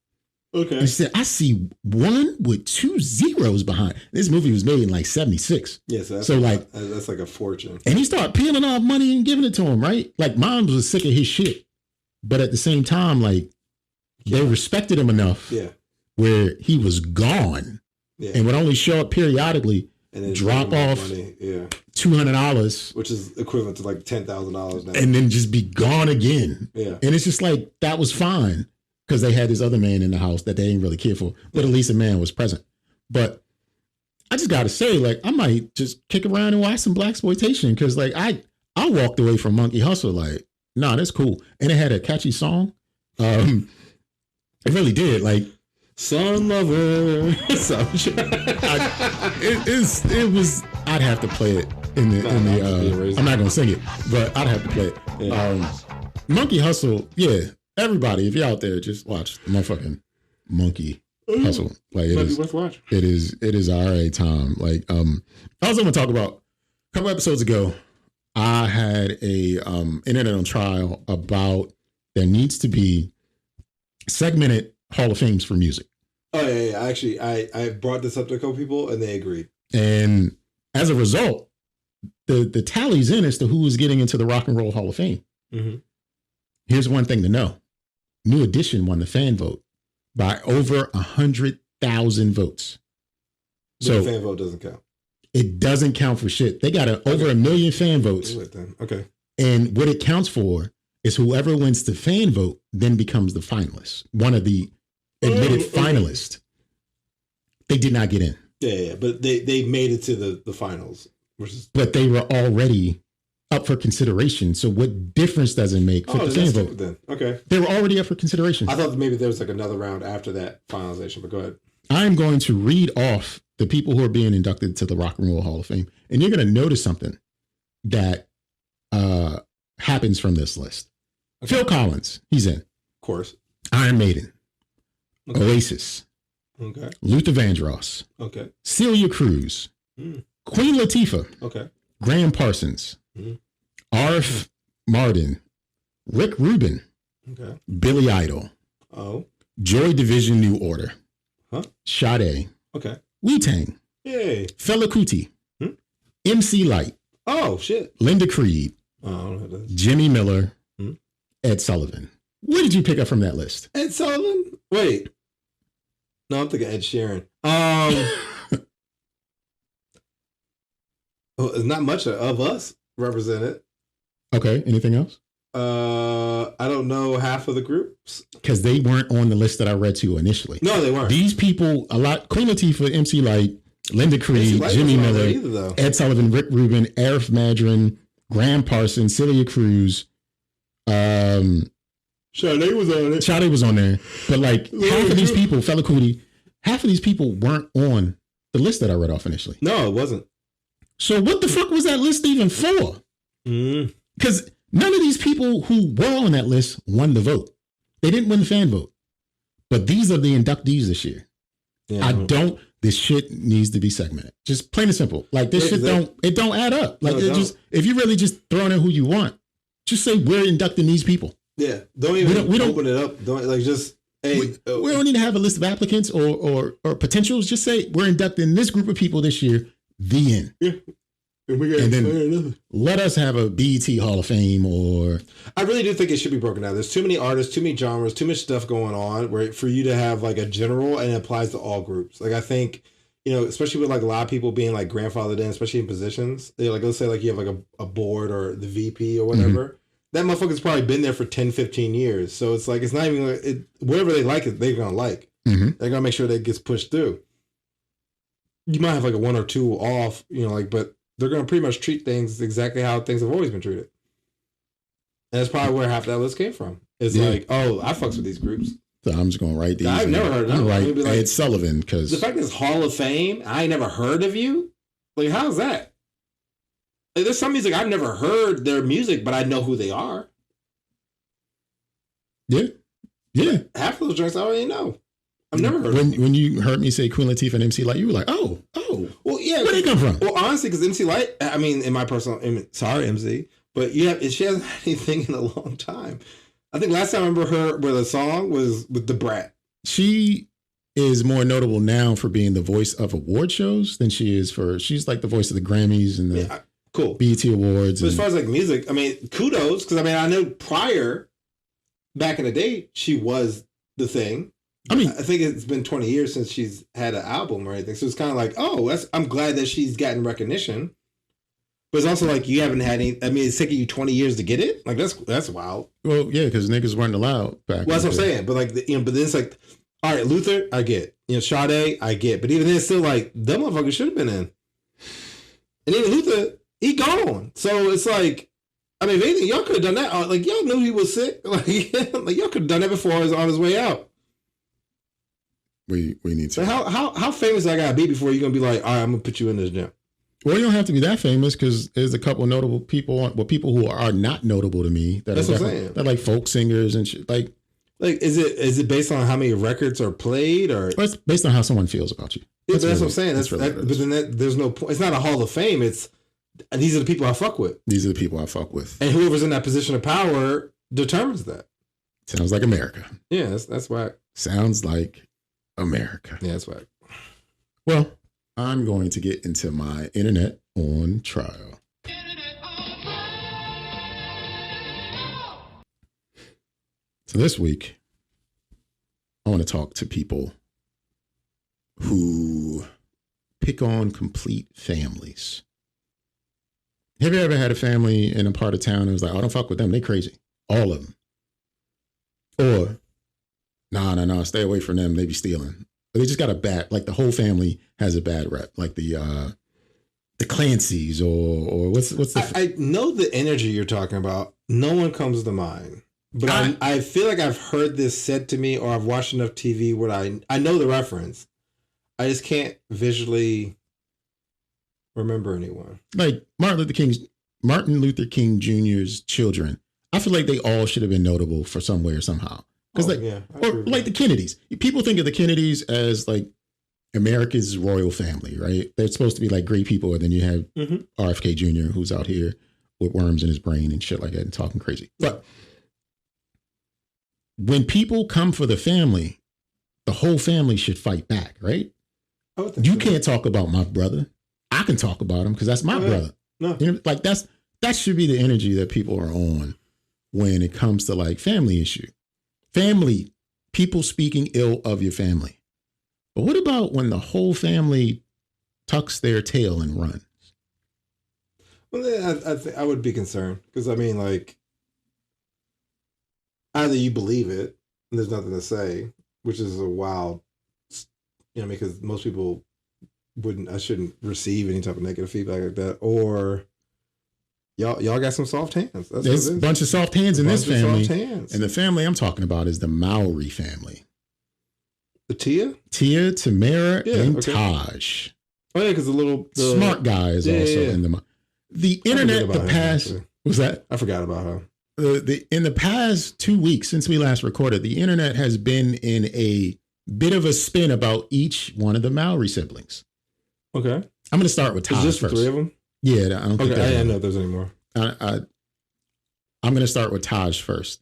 Speaker 2: Okay.
Speaker 3: He said, I see one with 2 zeros behind. This movie was made in like 76.
Speaker 2: Yeah, so that's like a fortune.
Speaker 3: And he started peeling off money and giving it to him, right? Like, Moms was sick of his shit. But at the same time, like, they respected him enough where he was gone and would only show up periodically and then drop off money. $200,
Speaker 2: which is equivalent to like $10,000 now,
Speaker 3: and then just be gone again.
Speaker 2: Yeah,
Speaker 3: and it's just like that was fine because they had this other man in the house that they didn't really care for, but at least a man was present. But I just gotta say, like, I might just kick around and watch some blaxploitation because, like, I walked away from Monkey Hustle like, nah, that's cool, and it had a catchy song. It really did, like.
Speaker 2: Son Lover.
Speaker 3: It was. I'd have to play it in the. I'm not gonna sing it, but I'd have to play it. Yeah. Monkey Hustle. Yeah, everybody, if you're out there, just watch the motherfucking Monkey Hustle. Like it is. It is. It is alright time. Like I was gonna talk about a couple episodes ago. I had a internet on trial about there needs to be segmented Hall of Fames for music.
Speaker 2: Oh yeah. Actually, I brought this up to a couple people and they agreed.
Speaker 3: And as a result, the tally's in as to who is getting into the Rock and Roll Hall of Fame. Mm-hmm. Here's one thing to know: New Edition won the fan vote by over 100,000 votes.
Speaker 2: So the fan vote doesn't count.
Speaker 3: It doesn't count for shit. They got over 1 million fan votes.
Speaker 2: Okay.
Speaker 3: And what it counts for is whoever wins the fan vote then becomes the finalist. One of the admitted finalists. They did not get in.
Speaker 2: Yeah, but they made it to the finals.
Speaker 3: But they were already up for consideration. So what difference does it make for the fan vote?
Speaker 2: Then. Okay.
Speaker 3: They were already up for consideration.
Speaker 2: I thought maybe there was like another round after that finalization, but go ahead.
Speaker 3: I'm going to read off the people who are being inducted to the Rock and Roll Hall of Fame. And you're going to notice something that happens from this list. Okay. Phil Collins, he's in.
Speaker 2: Of course.
Speaker 3: Iron Maiden.
Speaker 2: Okay.
Speaker 3: Oasis.
Speaker 2: Okay.
Speaker 3: Luther Vandross.
Speaker 2: Okay.
Speaker 3: Celia Cruz. Queen Latifah.
Speaker 2: Okay.
Speaker 3: Graham Parsons. Arf Martin. Rick Rubin.
Speaker 2: Okay.
Speaker 3: Billy Idol.
Speaker 2: Oh.
Speaker 3: Joy Division New Order.
Speaker 2: Huh?
Speaker 3: Sade.
Speaker 2: Okay.
Speaker 3: Wu-Tang.
Speaker 2: Yay.
Speaker 3: Fela Kuti. MC Light.
Speaker 2: Oh, shit.
Speaker 3: Linda Creed.
Speaker 2: Oh, I don't know who that is.
Speaker 3: Jimmy Miller. Ed Sullivan. What did you pick up from that list?
Speaker 2: Ed Sullivan? Wait. No, I'm thinking Ed Sheeran. There's not much of us represented.
Speaker 3: Okay. Anything else?
Speaker 2: I don't know half of the groups.
Speaker 3: Because they weren't on the list that I read to you initially.
Speaker 2: No, they weren't.
Speaker 3: These people, a lot, Queen Latifah, MC Light, Linda Creed, Jimmy Miller, either, Ed Sullivan, Rick Rubin, Arif Madrin, Graham Parsons, Celia Cruz.
Speaker 2: Sade was on it.
Speaker 3: Sade was on there. But like half of these people, Fela Kuti, half of these people weren't on the list that I read off initially.
Speaker 2: No, it wasn't.
Speaker 3: So what the fuck was that list even for? Because none of these people who were on that list won the vote. They didn't win the fan vote. But these are the inductees this year. Yeah, this shit needs to be segmented. Just plain and simple. Like this shit don't add up. Like if you really just throwing in who you want, just say we're inducting these people.
Speaker 2: Yeah. Don't even open it up. Don't like just hey.
Speaker 3: We don't need to have a list of applicants or potentials. Just say we're inducting this group of people this year. The end. Yeah. And then let us have a BET Hall of Fame or...
Speaker 2: I really do think it should be broken down. There's too many artists, too many genres, too much stuff going on where for you to have like a general and it applies to all groups. Like I think, especially with like a lot of people being like grandfathered in, especially in positions, like let's say like you have like a board or the VP or whatever. That motherfucker's probably been there for 10, 15 years. So it's like, it's not even like whatever they like it, they're going to like. They're going to make sure that it gets pushed through. You might have like a one or two off, but they're going to pretty much treat things exactly how things have always been treated. And that's probably where half that list came from. It's like, oh, I fucks with these groups.
Speaker 3: So I'm just going to write these.
Speaker 2: I've never heard of them.
Speaker 3: Like Ed Sullivan. Because
Speaker 2: the fact that it's Hall of Fame, I ain't never heard of you. Like, how's that? Like, there's some music I've never heard their music, but I know who they are.
Speaker 3: Yeah. Yeah.
Speaker 2: Half of those joints I already know. I've never heard
Speaker 3: when you heard me say Queen Latifah and MC Lyte, you were like, oh.
Speaker 2: Well, yeah.
Speaker 3: Where they come from?
Speaker 2: Well, honestly, because MC Lyte, I mean, in my personal, sorry, MC, but she hasn't had anything in a long time. I think last time I remember her with a song was with The Brat.
Speaker 3: She is more notable now for being the voice of award shows than she's like the voice of the Grammys and the
Speaker 2: cool
Speaker 3: BET Awards.
Speaker 2: But as far as like music, I mean, kudos, because I mean, I know prior, back in the day, she was the thing. I mean, I think it's been 20 years since she's had an album or anything. So it's kind of like, I'm glad that she's gotten recognition. But it's also like you haven't had any. I mean, it's taking you 20 years to get it. Like that's wild.
Speaker 3: Well, yeah, because niggas weren't allowed back.
Speaker 2: Well, that's what I'm saying. But like, but then it's like, all right, Luther, I get. Sade, I get. But even then, it's still like them motherfuckers should have been in. And even Luther, he gone. So it's like, I mean, if anything, y'all could have done that. Like y'all knew he was sick. Like y'all could have done that before he was on his way out.
Speaker 3: We need to.
Speaker 2: So how famous I gotta be before you're gonna be like, all right, I'm gonna put you in this gym?
Speaker 3: Well, you don't have to be that famous because there's a couple of notable people, people who are not notable to me. That's what I'm saying. They're like folk singers and shit. Like
Speaker 2: is it based on how many records are played, or
Speaker 3: it's based on how someone feels about you?
Speaker 2: Yeah, that's what I'm saying. But then there's no point. It's not a Hall of Fame. It's these are the people I fuck with.
Speaker 3: These are the people I fuck with.
Speaker 2: And whoever's in that position of power determines that.
Speaker 3: Sounds like America.
Speaker 2: Yeah, that's why.
Speaker 3: Sounds like America.
Speaker 2: Yeah, that's why.
Speaker 3: Well, I'm going to get into my internet on trial. So this week, I want to talk to people who pick on complete families. Have you ever had a family in a part of town that was like, oh, don't fuck with them, they crazy. All of them. Or, nah, stay away from them, they be stealing. But they just got a bad, like the whole family has a bad rep. Like the Clancys or what's the...
Speaker 2: I know the energy you're talking about. No one comes to mind. But I feel like I've heard this said to me or I've watched enough TV where I know the reference. I just can't visually remember anyone.
Speaker 3: Like Martin Luther King Jr.'s children. I feel like they all should have been notable for some way or somehow. Because or like the Kennedys. People think of the Kennedys as like America's royal family, right? They're supposed to be like great people. And then you have RFK Jr. who's out here with worms in his brain and shit like that and talking crazy. But when people come for the family, the whole family should fight back, right? You can't talk about my brother. I can talk about him because that's my brother. No. You know, like that should be the energy that people are on when it comes to like family issue. Family, people speaking ill of your family. But what about when the whole family tucks their tail and runs?
Speaker 2: Well, I would be concerned because I mean, like, either you believe it and there's nothing to say, which is a wild, because most people I shouldn't receive any type of negative feedback like that, or y'all got some soft hands.
Speaker 3: There's a bunch of soft hands in this family. And the family I'm talking about is the Mowry family.
Speaker 2: The Tia,
Speaker 3: Tamara, and Taj.
Speaker 2: Oh yeah, because the
Speaker 3: smart guy is also in the internet. The past was that
Speaker 2: I forgot about her.
Speaker 3: In the past 2 weeks since we last recorded, the internet has been in a bit of a spin about each one of the Mowry siblings.
Speaker 2: Okay,
Speaker 3: I'm going to start with Taj
Speaker 2: just
Speaker 3: first.
Speaker 2: 3 of them?
Speaker 3: Yeah, I don't think
Speaker 2: I didn't know if there's any more.
Speaker 3: I'm going to start with Taj first,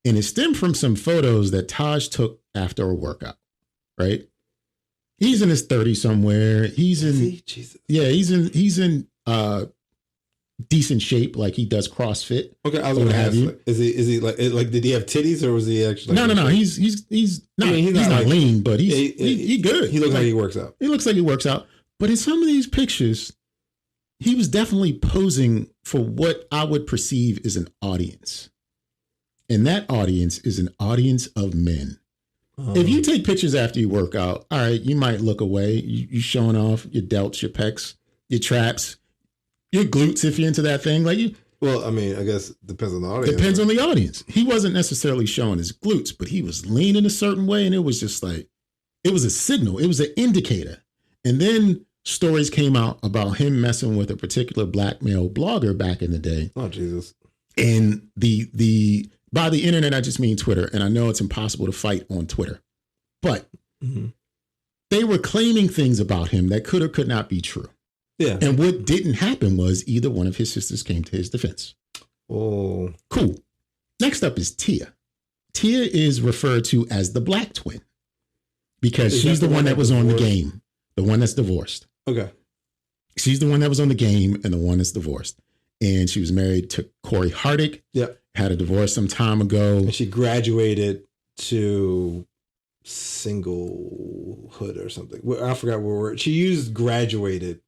Speaker 3: and it stemmed from some photos that Taj took after a workout. Right, he's in his 30s somewhere. He's in decent shape, like he does CrossFit.
Speaker 2: Okay, I was going to ask, is he like did he have titties or was he actually?
Speaker 3: No. He's not lean, but he's good.
Speaker 2: He looks like he works out.
Speaker 3: He looks like he works out. But in some of these pictures, he was definitely posing for what I would perceive as an audience, and that audience is an audience of men. If you take pictures after you work out, all right, you might look away. You showing off your delts, your pecs, your traps, your glutes if you're into that thing.
Speaker 2: Well, I mean, I guess it depends on the audience.
Speaker 3: Depends on the audience. He wasn't necessarily showing his glutes, but he was leaning a certain way, and it was just like, it was a signal. It was an indicator. And then stories came out about him messing with a particular black male blogger back in the day.
Speaker 2: Oh, Jesus.
Speaker 3: And by the internet, I just mean Twitter. And I know it's impossible to fight on Twitter. But they were claiming things about him that could or could not be true.
Speaker 2: Yeah.
Speaker 3: And what didn't happen was either one of his sisters came to his defense.
Speaker 2: Oh.
Speaker 3: Cool. Next up is Tia. Tia is referred to as the black twin because she's the one that was on the game, the one that's divorced.
Speaker 2: Okay.
Speaker 3: She's the one that was on the game and the one that's divorced. And she was married to Corey Hardick.
Speaker 2: Yep.
Speaker 3: Had a divorce some time ago.
Speaker 2: And she graduated to singlehood or something. I forgot what word. She used graduated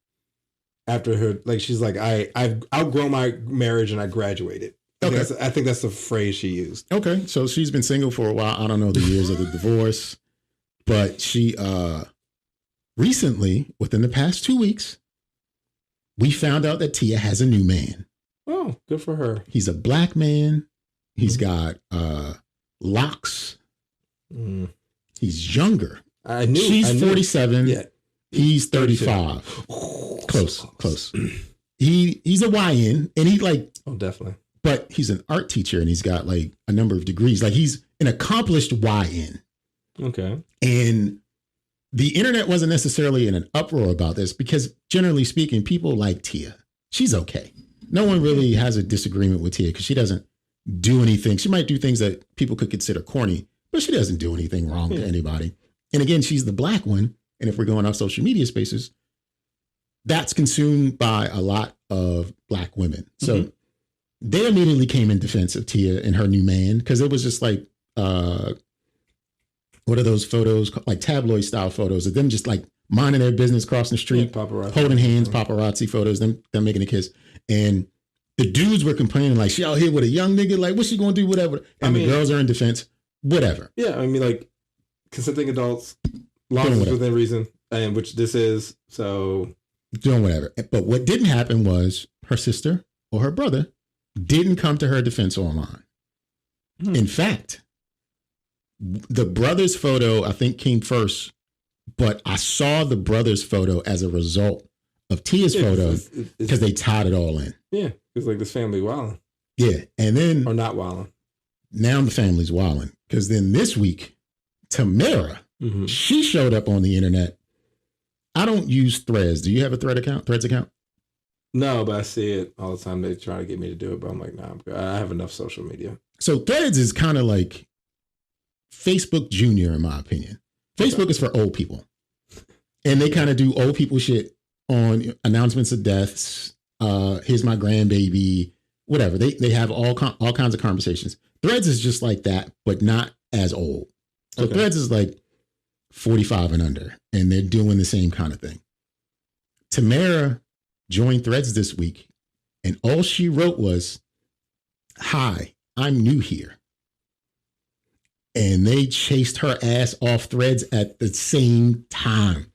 Speaker 2: after her. Like, she's like, I've outgrown my marriage and I graduated. I think that's the phrase she used.
Speaker 3: Okay. So she's been single for a while. I don't know the years of the divorce. But she recently, within the past 2 weeks, we found out that Tia has a new man.
Speaker 2: Oh, good for her.
Speaker 3: He's a black man. He's got locks. Mm. He's younger.
Speaker 2: I knew.
Speaker 3: She's 47.
Speaker 2: Yeah.
Speaker 3: He's 35. Close. He's a YN, and he like.
Speaker 2: Oh, definitely.
Speaker 3: But he's an art teacher, and he's got like a number of degrees. Like, he's an accomplished YN.
Speaker 2: Okay.
Speaker 3: And the internet wasn't necessarily in an uproar about this because, generally speaking, people like Tia. She's okay. No one really has a disagreement with Tia because she doesn't do anything. She might do things that people could consider corny, but she doesn't do anything wrong to anybody. And again, she's the black one. And if we're going off social media spaces, that's consumed by a lot of black women. So they immediately came in defense of Tia and her new man because it was just like, what are those photos, like tabloid style photos of them just like minding their business, crossing the street, holding hands, paparazzi photos, them making a kiss. And the dudes were complaining like, she out here with a young nigga, like, what's she going to do, whatever. And the girls are in defense, whatever.
Speaker 2: Yeah, I mean, like, consenting adults, laws within reason, and which this is, so.
Speaker 3: Doing whatever. But what didn't happen was her sister or her brother didn't come to her defense online. In fact, the brother's photo, I think, came first, but I saw the brother's photo as a result of Tia's photo because they tied it all in.
Speaker 2: Yeah, it's like this family wilding.
Speaker 3: Yeah, and then...
Speaker 2: Or not wilding.
Speaker 3: Now the family's wilding because then this week, Tamara, she showed up on the internet. I don't use Threads. Do you have a Threads account?
Speaker 2: No, but I see it all the time. They try to get me to do it, but I'm like, nah, I have enough social media.
Speaker 3: So Threads is kind of like Facebook Junior, in my opinion. Facebook is for old people. And they kind of do old people shit on announcements of deaths. Here's my grandbaby, whatever. They have all kinds of conversations. Threads is just like that, but not as old. So Threads is like 45 and under, and they're doing the same kind of thing. Tamara joined Threads this week, and all she wrote was, "Hi, I'm new here." And they chased her ass off Threads at the same time.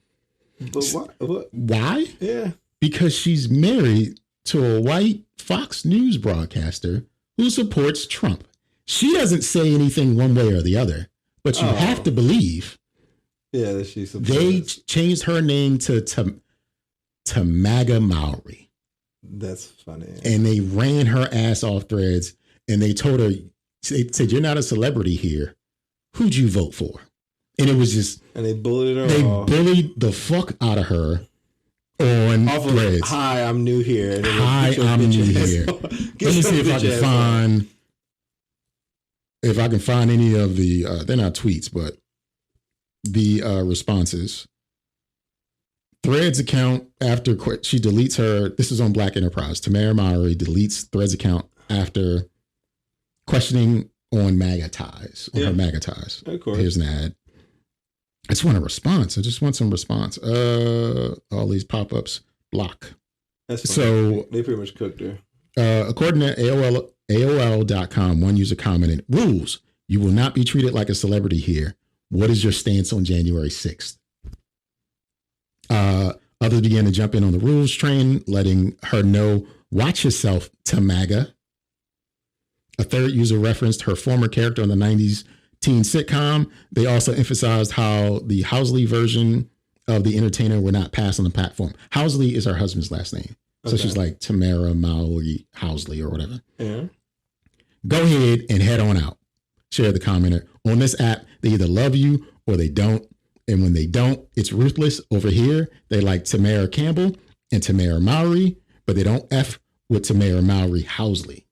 Speaker 2: But what?
Speaker 3: Why?
Speaker 2: Yeah.
Speaker 3: Because she's married to a white Fox News broadcaster who supports Trump. She doesn't say anything one way or the other, but you have to believe.
Speaker 2: Yeah, that she's.
Speaker 3: They changed her name to MAGA Mowry.
Speaker 2: That's funny.
Speaker 3: And they ran her ass off Threads, and they told her, they said, "You're not a celebrity here. Who'd you vote for?" And it was just...
Speaker 2: And they bullied her.
Speaker 3: They bullied the fuck out of her on Threads.
Speaker 2: Hi, I'm new here. And
Speaker 3: Hi, I'm new here. Let me see if I can find any of the... they're not tweets, but the responses. Threads account after she deletes her... This is on Black Enterprise. Tamara Mowry deletes Threads account after questioning on MAGA ties. On her MAGA ties.
Speaker 2: Of course.
Speaker 3: Here's an ad. I just want a response. I just want some response. All these pop-ups, block.
Speaker 2: That's funny. So they pretty much cooked her.
Speaker 3: According to AOL.com, one user commented, "Rules. You will not be treated like a celebrity here. What is your stance on January 6th? Others began to jump in on the rules train, letting her know, watch yourself, Tamaga. A third user referenced her former character on the 90s teen sitcom. They also emphasized how the Housley version of the entertainer were not passed on the platform. Housley is her husband's last name. So she's like Tamara Mowry Housley or whatever.
Speaker 2: Yeah.
Speaker 3: Go ahead and head on out. Share the commenter. On this app, they either love you or they don't. And when they don't, it's ruthless. Over here, they like Tamara Campbell and Tamara Mowry, but they don't F with Tamara Mowry Housley.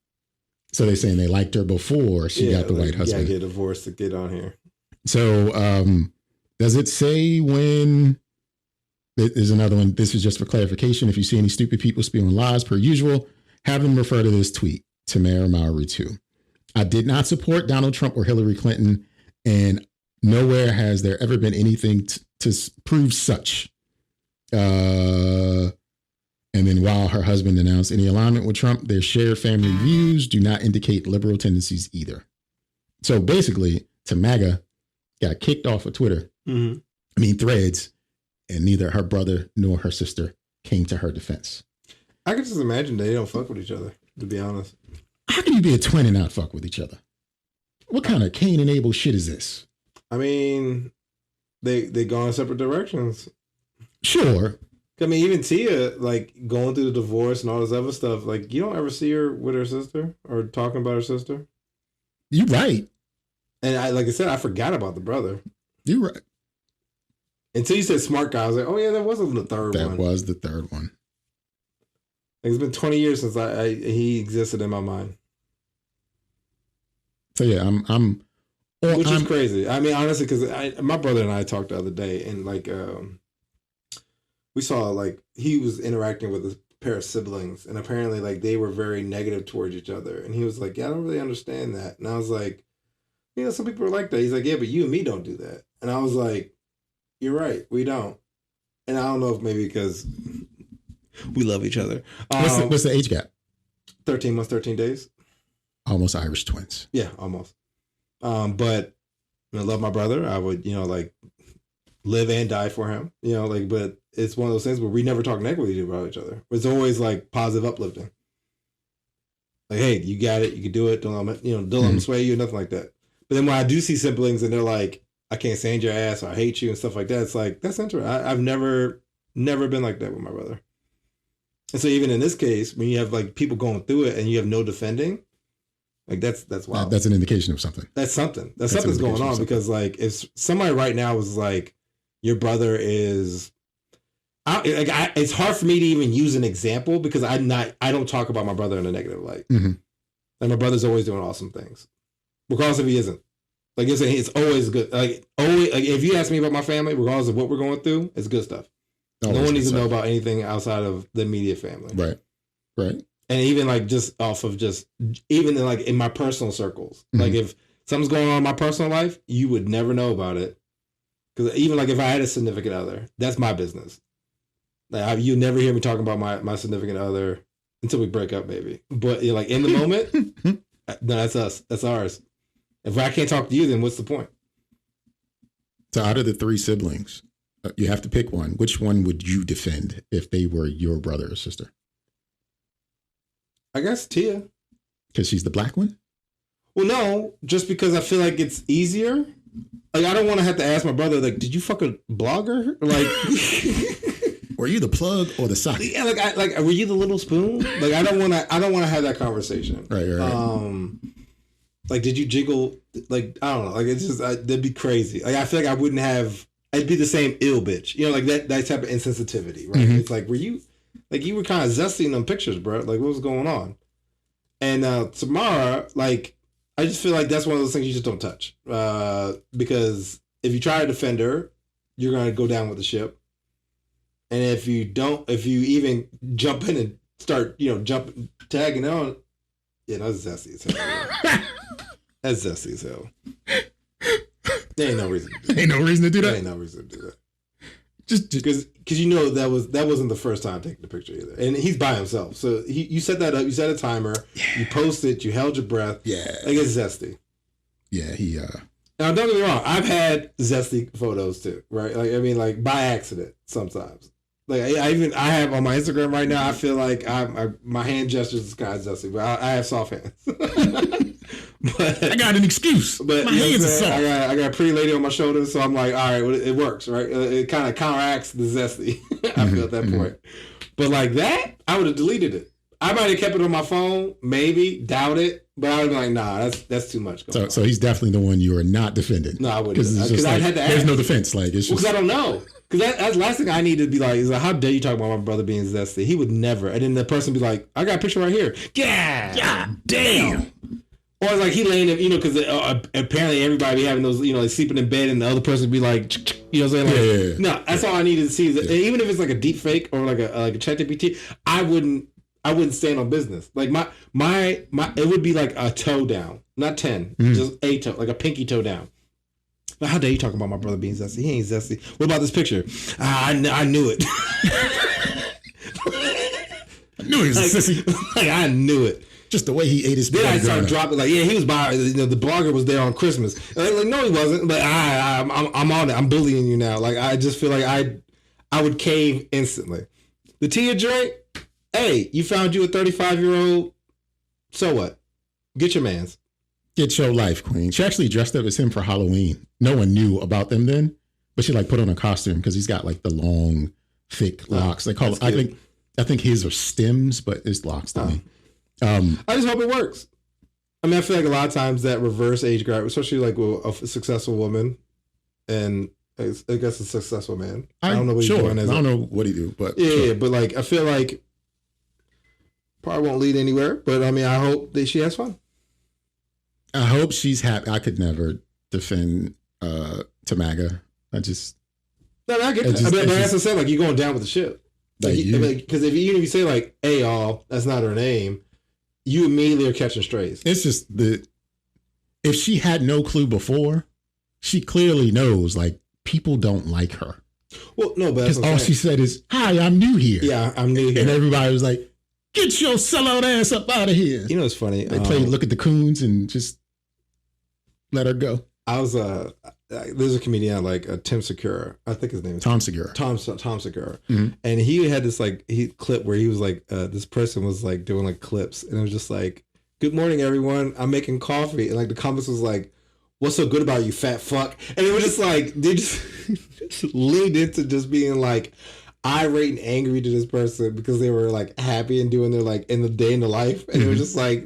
Speaker 3: So they're saying they liked her before she got the white husband.
Speaker 2: Yeah, get divorced to get on here.
Speaker 3: So does it say when... There's another one. This is just for clarification. If you see any stupid people spewing lies per usual, have them refer to this tweet, Tamara Mowry too. I did not support Donald Trump or Hillary Clinton, and nowhere has there ever been anything to prove such. And then while her husband announced any alignment with Trump, their shared family views do not indicate liberal tendencies either. So basically, Tamaga got kicked off of Twitter. Mm-hmm. I mean, Threads. And neither her brother nor her sister came to her defense.
Speaker 2: I can just imagine they don't fuck with each other, to be honest.
Speaker 3: How can you be a twin and not fuck with each other? What kind of Cain and Abel shit is this?
Speaker 2: I mean, they go in separate directions.
Speaker 3: Sure.
Speaker 2: I mean, even Tia, like, going through the divorce and all this other stuff, like, you don't ever see her with her sister or talking about her sister.
Speaker 3: You're right.
Speaker 2: And like I said, I forgot about the brother.
Speaker 3: You're right.
Speaker 2: Until you said smart guy, I was like, oh yeah, that wasn't the third one.
Speaker 3: That was the third one.
Speaker 2: Like, it's been 20 years since he existed in my mind.
Speaker 3: So yeah,
Speaker 2: which is crazy. I mean, honestly, because my brother and I talked the other day, and like we saw like he was interacting with a pair of siblings, and apparently like they were very negative towards each other, and he was like, yeah, I don't really understand that, and I was like, you know, some people are like that. He's like, yeah, but you and me don't do that, and I was like, you're right, we don't. And I don't know if maybe because we love each other.
Speaker 3: What's the age gap?
Speaker 2: 13 months, 13 days.
Speaker 3: Almost Irish twins.
Speaker 2: Yeah, almost. But I love my brother. I would, like live and die for him, like, but it's one of those things where we never talk negatively about each other. It's always like positive uplifting. Like, hey, you got it. You can do it. Don't let me sway you, nothing like that. But then when I do see siblings and they're like, I can't stand your ass or I hate you and stuff like that, it's like, that's interesting. I've never been like that with my brother. And so even in this case, when you have like people going through it and you have no defending, like that's wild.
Speaker 3: That's an indication of something.
Speaker 2: That's something. Something's going on, because like if somebody right now was like, your brother is, it's hard for me to even use an example because I don't talk about my brother in a negative light. Mm-hmm. And my brother's always doing awesome things, regardless if he isn't. Like you're saying, it's always good. Like always, like if you ask me about my family, regardless of what we're going through, it's good stuff. Always no one needs to know about anything outside of the immediate family.
Speaker 3: Right.
Speaker 2: And even like just off of even in like in my personal circles, mm-hmm. like if something's going on in my personal life, you would never know about it. Because even like if I had a significant other, that's my business. Like you never hear me talking about my significant other until we break up, maybe. But like in the moment, no, that's us. That's ours. If I can't talk to you, then what's the point?
Speaker 3: So out of the three siblings, you have to pick one. Which one would you defend if they were your brother or sister?
Speaker 2: I guess Tia.
Speaker 3: Because she's the black one?
Speaker 2: Well, no, just because I feel like it's easier. Like, I don't want to have to ask my brother, like, did you fuck a blogger? Like,
Speaker 3: were you the plug or the socket?
Speaker 2: Yeah, like, were you the little spoon? Like, I don't want to have that conversation.
Speaker 3: Right.
Speaker 2: Like, did you jiggle? Like, I don't know. Like, it's just, that'd be crazy. Like, I feel like I wouldn't have, I'd be the same ill bitch. Like that type of insensitivity, right? Mm-hmm. It's like, were you, like, you were kind of zesty in them pictures, bro. Like, what was going on? And Tamara, like, I just feel like that's one of those things you just don't touch. Because if you try to defend her, you're going to go down with the ship. And if you even jump in and start, tagging on, yeah, that's zesty as hell. That's zesty as hell. There ain't no reason to do that.
Speaker 3: Ain't no reason to do that?
Speaker 2: There ain't no reason to do that. Just because that wasn't the first time taking the picture either, and he's by himself. So you set that up. You set a timer. Yeah. You posted. You held your breath.
Speaker 3: Yeah,
Speaker 2: like it's zesty.
Speaker 3: Yeah, he.
Speaker 2: Now don't get me wrong. I've had zesty photos too, right? Like I mean, like by accident sometimes. Like I have on my Instagram right now. I feel like my hand gestures is kind of dusty, but I have soft hands. But
Speaker 3: I got an excuse.
Speaker 2: But
Speaker 3: my hands are soft.
Speaker 2: I got a pretty lady on my shoulder, so I'm like, all right, well, it works, right? It kind of counteracts the zesty. I feel at that point. But like that, I would have deleted it. I might have kept it on my phone, maybe, doubt it, but I would be like, nah, that's too much.
Speaker 3: So he's definitely the one you are not defending.
Speaker 2: No, I wouldn't.
Speaker 3: Because
Speaker 2: I had to ask.
Speaker 3: There's no defense. Like it's just
Speaker 2: because I don't know. Because that's the last thing I need to be like is like, how dare you talk about my brother being zesty? He would never. And then the person be like, I got a picture right here. Yeah, damn. Or it's like he laying in, because apparently everybody be having those, like sleeping in bed, and the other person be like, you know what I'm saying? Like, no, that's all I needed to see. Is that, even if it's like a deep fake or like a ChatGPT, I wouldn't stand on business. Like my it would be like a toe down, not 10, just a toe, like a pinky toe down. But how dare you talk about my brother being zesty? He ain't zesty. What about this picture? I knew it.
Speaker 3: I knew he was a sissy.
Speaker 2: Like I knew it.
Speaker 3: Just the way he ate his.
Speaker 2: Then I started dropping like, he was by. The blogger was there on Christmas. And I was like, no, he wasn't. But I'm on it. I'm bullying you now. Like I just feel like I would cave instantly. The tea you drink. Hey, you found you a 35-year-old. So what? Get your man's.
Speaker 3: Get your life, queen. She actually dressed up as him for Halloween. No one knew about them then, but she like put on a costume because he's got like the long, thick locks. They call it. I think his are stems, but it's locks to me.
Speaker 2: I just hope it works. I mean, I feel like a lot of times that reverse age gap, especially like with a successful woman and I guess a successful man. I don't know what he's doing.
Speaker 3: I don't know what he do, but
Speaker 2: yeah, but like I feel like probably won't lead anywhere. But I mean, I hope that she has fun.
Speaker 3: I hope she's happy. I could never defend Tamaga. I just
Speaker 2: no, I get that. But as I said, like you're going down with the ship. Because if you say like, "Hey, y'all," that's not her name. You immediately are catching strays.
Speaker 3: It's just if she had no clue before, she clearly knows like people don't like her.
Speaker 2: Well, no, but
Speaker 3: because all she said is, "Hi, I'm new here."
Speaker 2: Yeah, I'm new here,
Speaker 3: and everybody was like, "Get your sellout ass up out of here."
Speaker 2: You know, it's funny.
Speaker 3: They played Look at the Coons and just let her go.
Speaker 2: I was there's a comedian like Tim Segura. I think his name is
Speaker 3: Tom Segura.
Speaker 2: Tom Segura. And he had this like clip where he was like this person was like doing like clips and it was just like, "Good morning everyone, I'm making coffee," and like the comments was like, "What's so good about you, fat fuck?" And it was just like they just leaned into just being like irate and angry to this person because they were like happy and doing their like in the day in the life, and it was just like,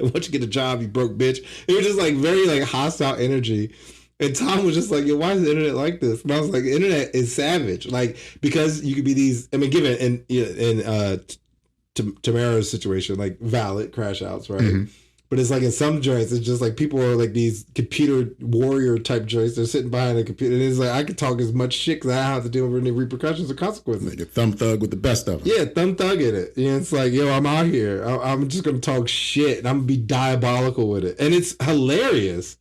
Speaker 2: "Once you get a job, you broke bitch." It was just like very like hostile energy. And Tom was just like, "Yo, why is the internet like this?" And I was like, the internet is savage. Like, because you could be these, I mean, given in Tamara's situation, like valid crash outs, right? But it's like in some joints, it's just like people are like these computer warrior type joints. They're sitting behind a computer. And it's like, I could talk as much shit because I don't have to deal with any repercussions or consequences.
Speaker 3: Like a thumb thug with the best of them.
Speaker 2: Yeah, thumb thug in it. You know, it's like, yo, I'm out here. I'm just going to talk shit and I'm going to be diabolical with it. And it's hilarious.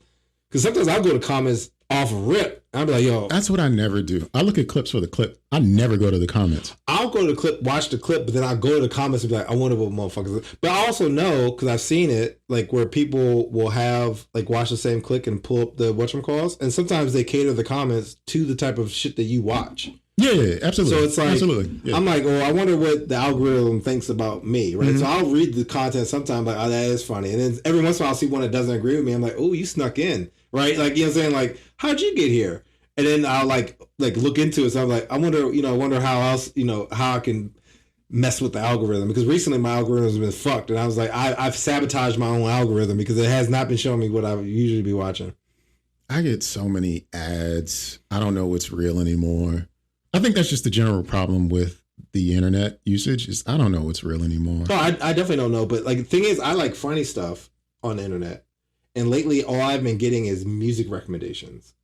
Speaker 2: Because sometimes I'll go to comments off rip. I'll be like, yo.
Speaker 3: That's what I never do. I look at clips for the clip. I never go to the comments.
Speaker 2: I'll go to the clip, watch the clip, but then I'll go to the comments and be like, I wonder what motherfuckers. But I also know, because I've seen it, like where people will have, like, watch the same clip and pull up the whatchamacalls. And sometimes they cater the comments to the type of shit that you watch.
Speaker 3: Yeah, absolutely.
Speaker 2: So it's like,
Speaker 3: absolutely. Yeah.
Speaker 2: I'm like, oh, I wonder what the algorithm thinks about me, right? So I'll read the content sometimes, like, oh, that is funny. And then every once in a while I'll see one that doesn't agree with me. I'm like, oh, you snuck in, right? Like, you know what I'm saying? Like, how'd you get here? And then I'll like look into it. So I'm like, I wonder how else, how I can mess with the algorithm. Because recently my algorithm has been fucked. And I was like, I've sabotaged my own algorithm because it has not been showing me what I would usually be watching.
Speaker 3: I get so many ads. I don't know what's real anymore. I think that's just the general problem with the internet usage is I don't know what's real anymore.
Speaker 2: No, I definitely don't know. But like the thing is, I like funny stuff on the internet. And lately all I've been getting is music recommendations.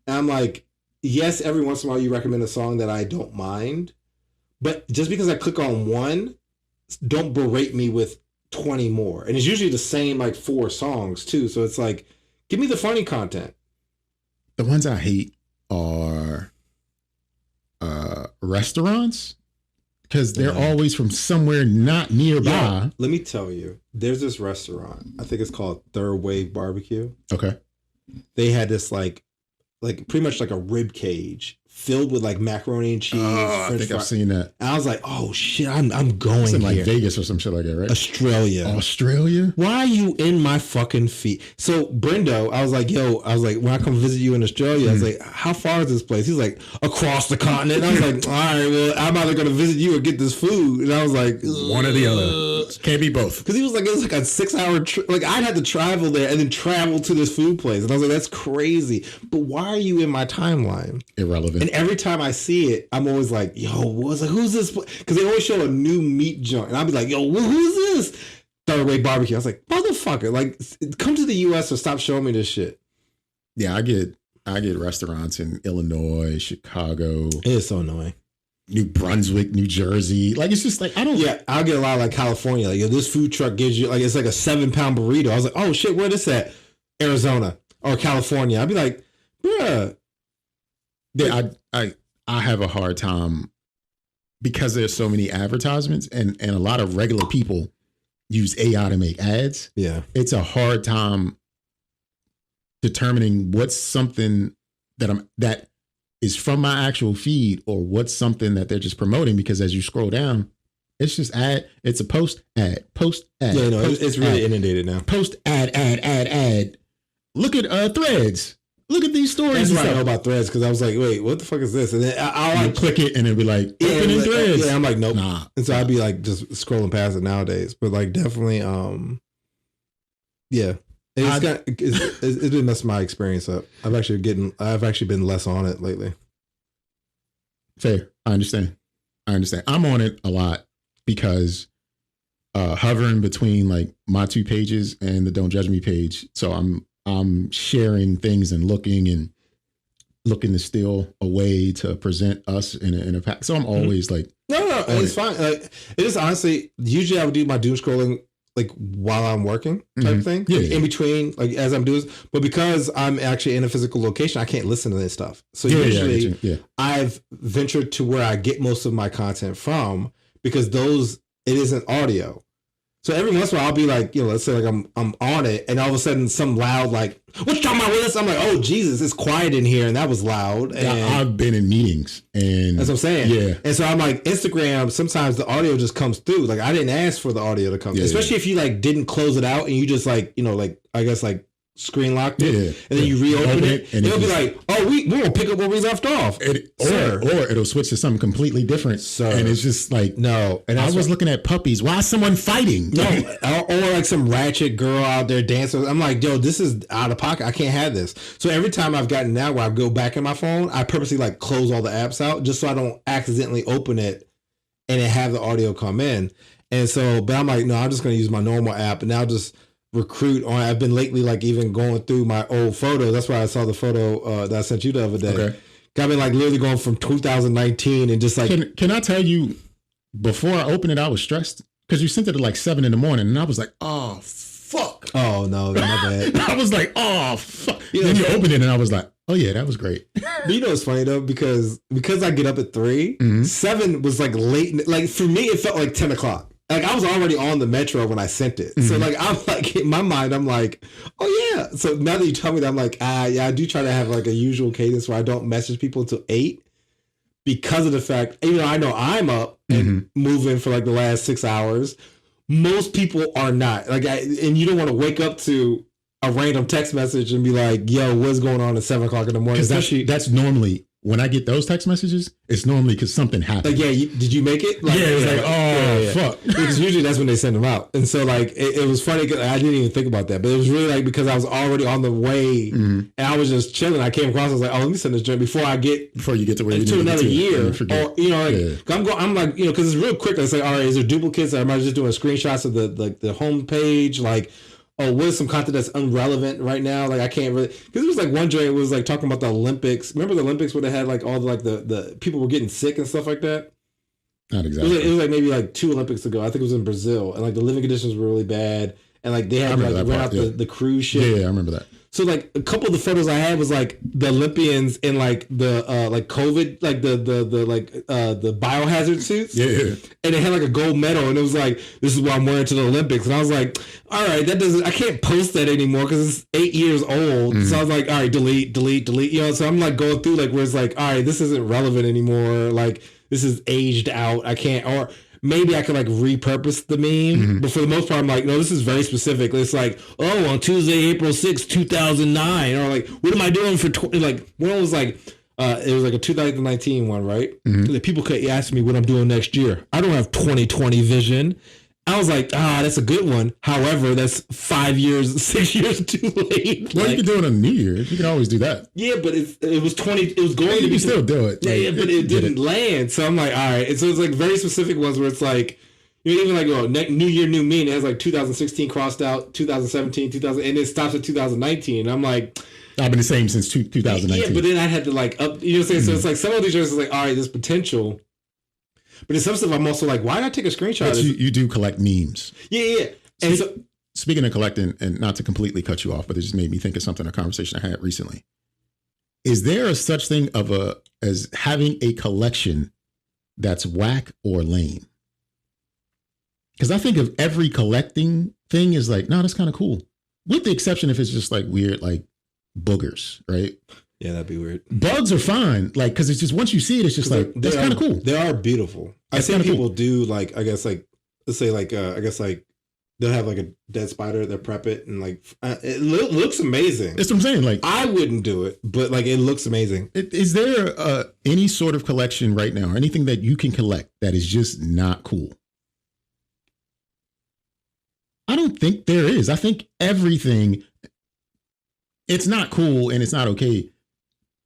Speaker 2: And I'm like, yes, every once in a while you recommend a song that I don't mind. But just because I click on one, don't berate me with 20 more. And it's usually the same like 4 songs too. So it's like, give me the funny content.
Speaker 3: The ones I hate are restaurants because they're always from somewhere not nearby.
Speaker 2: Yeah, let me tell you, there's this restaurant. I think it's called Third Wave Barbecue.
Speaker 3: Okay.
Speaker 2: They had this like pretty much like a rib cage filled with like macaroni and cheese.
Speaker 3: I think I've seen that.
Speaker 2: And I was like, oh shit, I'm going
Speaker 3: it's in
Speaker 2: here.
Speaker 3: like Vegas or some shit like that, right? Australia?
Speaker 2: Why are you in my fucking feet? So Brendo, I was like, when I come visit you in Australia, I was like, how far is this place? He's like, across the continent. And I was like, all right, well, I'm either going to visit you or get this food. And I was like,
Speaker 3: one or the other. Can't be both.
Speaker 2: Because he was like, it was like a 6-hour trip. Like I'd have to travel there and then travel to this food place. And I was like, that's crazy. But why are you in my timeline?
Speaker 3: Irrelevant.
Speaker 2: And every time I see it, I'm always like, who's this? Because they always show a new meat joint. And I'll be like, who's this? Third Way Barbecue. I was like, motherfucker, like, come to the U.S. or stop showing me this shit.
Speaker 3: Yeah, I get restaurants in Illinois, Chicago.
Speaker 2: It is so annoying.
Speaker 3: New Brunswick, New Jersey. Like, it's just like, I don't.
Speaker 2: Yeah, I'll get a lot of like California. Like, this food truck gives you, like, it's like a 7-pound burrito. I was like, oh shit, where this at? Arizona or California. I'd be like, bruh.
Speaker 3: Yeah, I have a hard time because there's so many advertisements and a lot of regular people use AI to make ads.
Speaker 2: Yeah.
Speaker 3: It's a hard time determining what's something that is from my actual feed or what's something that they're just promoting, because as you scroll down, it's just ad. It's a post ad.
Speaker 2: Yeah, no, it's really inundated now.
Speaker 3: Post ad. Look at Threads. Look at these stories.
Speaker 2: That's why I know about Threads, because I was like, wait, what the fuck is this? And then I'll like
Speaker 3: click it and it'll be like, open in Threads.
Speaker 2: Yeah, I'm like, nope.
Speaker 3: Nah.
Speaker 2: And so I'd be like just scrolling past it nowadays. But like definitely, yeah. It's been messing my experience up. I've actually been less on it lately.
Speaker 3: Fair. I understand. I'm on it a lot because hovering between like my 2 pages and the Don't Judge Me page. So I'm sharing things and looking to steal a way to present us in a pack. So I'm always like,
Speaker 2: no, it's fine. Like, it is honestly, usually I would do my doom scrolling like while I'm working type thing,
Speaker 3: yeah,
Speaker 2: like, in between, like as I'm doing. But because I'm actually in a physical location, I can't listen to this stuff. So usually I've ventured to where I get most of my content from, because it isn't audio. So every once in a while, I'll be like, let's say like I'm on it, and all of a sudden some loud like, what you talking about with this? I'm like, oh Jesus, it's quiet in here, and that was loud. And
Speaker 3: I've been in meetings, and
Speaker 2: that's what I'm saying.
Speaker 3: Yeah.
Speaker 2: And so I'm like, Instagram, sometimes the audio just comes through. Like I didn't ask for the audio to come through, especially if you like didn't close it out and you just like, like I guess like screen locked it, and then you reopen it, and it'll be like, oh, we won't pick up where we left off.
Speaker 3: Or it'll switch to something completely different. And it's just like,
Speaker 2: no. And
Speaker 3: I was looking at puppies. Why is someone fighting?
Speaker 2: No, or like some ratchet girl out there dancing. I'm like, yo, this is out of pocket. I can't have this. So every time I've gotten that where I go back in my phone, I purposely like close all the apps out just so I don't accidentally open it and then have the audio come in. And so, but I'm like, no, I'm just going to use my normal app, and now just recruit on. I've been lately like even going through my old photos. That's why I saw the photo that I sent you the other day. Okay. Got me like literally going from 2019 and just like.
Speaker 3: Can I tell you, before I opened it, I was stressed because you sent it at like 7 a.m, and I was like, oh fuck.
Speaker 2: Oh no, my bad.
Speaker 3: I was like, oh fuck. Then you opened it and I was like, oh yeah, that was great.
Speaker 2: But you know what's funny though, because I get up at 3, 7 was like late. Like for me, it felt like 10 o'clock. Like I was already on the metro when I sent it. So like I'm like in my mind I'm like, oh yeah. So now that you tell me that, I'm like, yeah, I do try to have like a usual cadence where I don't message people until 8, because of the fact, I know I'm up and moving for like the last 6 hours. Most people are not. Like and you don't want to wake up to a random text message and be like, yo, what's going on at 7 o'clock in the morning?
Speaker 3: That's normally when I get those text messages, it's normally because something happened.
Speaker 2: Like, yeah, did you make it? Like,
Speaker 3: yeah, it was like, fuck.
Speaker 2: Because usually that's when they send them out. And so, like, it was funny because I didn't even think about that. But it was really, like, because I was already on the way and I was just chilling. I came across, I was like, oh, let me send this joint before you get to where you
Speaker 3: another
Speaker 2: year. Or, I'm like, because it's real quick. I say, all right, is there duplicates? Or am I just doing screenshots of the homepage? Like, oh, what is some content that's irrelevant right now? Like I can't really, because it was like one day it was like talking about the Olympics. Remember the Olympics where they had like all the like the people were getting sick and stuff like that?
Speaker 3: Not exactly.
Speaker 2: It was like maybe like 2 Olympics ago. I think it was in Brazil, and like the living conditions were really bad, and like they had to like rent out the cruise ship.
Speaker 3: Yeah, I remember that.
Speaker 2: So like a couple of the photos I had was like the Olympians in like the like COVID, like the biohazard suits.
Speaker 3: Yeah.
Speaker 2: And they had like a gold medal, and it was like, this is what I'm wearing to the Olympics. And I was like, all right, I can't post that anymore because it's 8 years old. So I was like, all right, delete. You know, so I'm like going through like where it's like, all right, this isn't relevant anymore. Like this is aged out. I can't, or maybe I could like repurpose the meme, but for the most part, I'm like, no, this is very specific. It's like, oh, on Tuesday, April 6th, 2009, or like, what am I doing for like one was like, it was like a 2019 one, right? Like, people could ask me what I'm doing next year. I don't have 2020 vision. I was like, that's a good one. However, that's 5 years, 6 years too late.
Speaker 3: Well, you can do it on New Year's. You can always do that.
Speaker 2: Yeah, but it was 20. It was going to
Speaker 3: You
Speaker 2: be
Speaker 3: can still do it.
Speaker 2: Yeah, but it didn't land. So I'm like, all right. And so it's like very specific ones where it's like, you know, even like, oh, New Year, New Me, and it has like 2016 crossed out, 2017, 2000, and it stops at 2019. And I'm like,
Speaker 3: I've been the same since 2019.
Speaker 2: Yeah, but then I had to like up, you know what I'm saying? So it's like some of these jerseys like, all right, there's potential. But in some stuff, I'm also like, why did I take a screenshot?
Speaker 3: But you do collect memes.
Speaker 2: Yeah. And
Speaker 3: Speaking of collecting, and not to completely cut you off, but it just made me think of something, a conversation I had recently. Is there a such thing as having a collection that's whack or lame? Because I think of every collecting thing is like, no, that's kind of cool. With the exception if it's just like weird, like boogers, right?
Speaker 2: Yeah, that'd be weird.
Speaker 3: Bugs are fine, like, because it's just once you see it, it's just like that's kind of cool.
Speaker 2: They are beautiful. I've seen people do like, I guess like, let's say like, I guess like they'll have like a dead spider, they'll prep it, and like it looks amazing.
Speaker 3: That's what I'm saying. Like
Speaker 2: I wouldn't do it, but like it looks amazing.
Speaker 3: Is there any sort of collection right now, or anything that you can collect that is just not cool? I don't think there is. I think everything, it's not cool and it's not okay.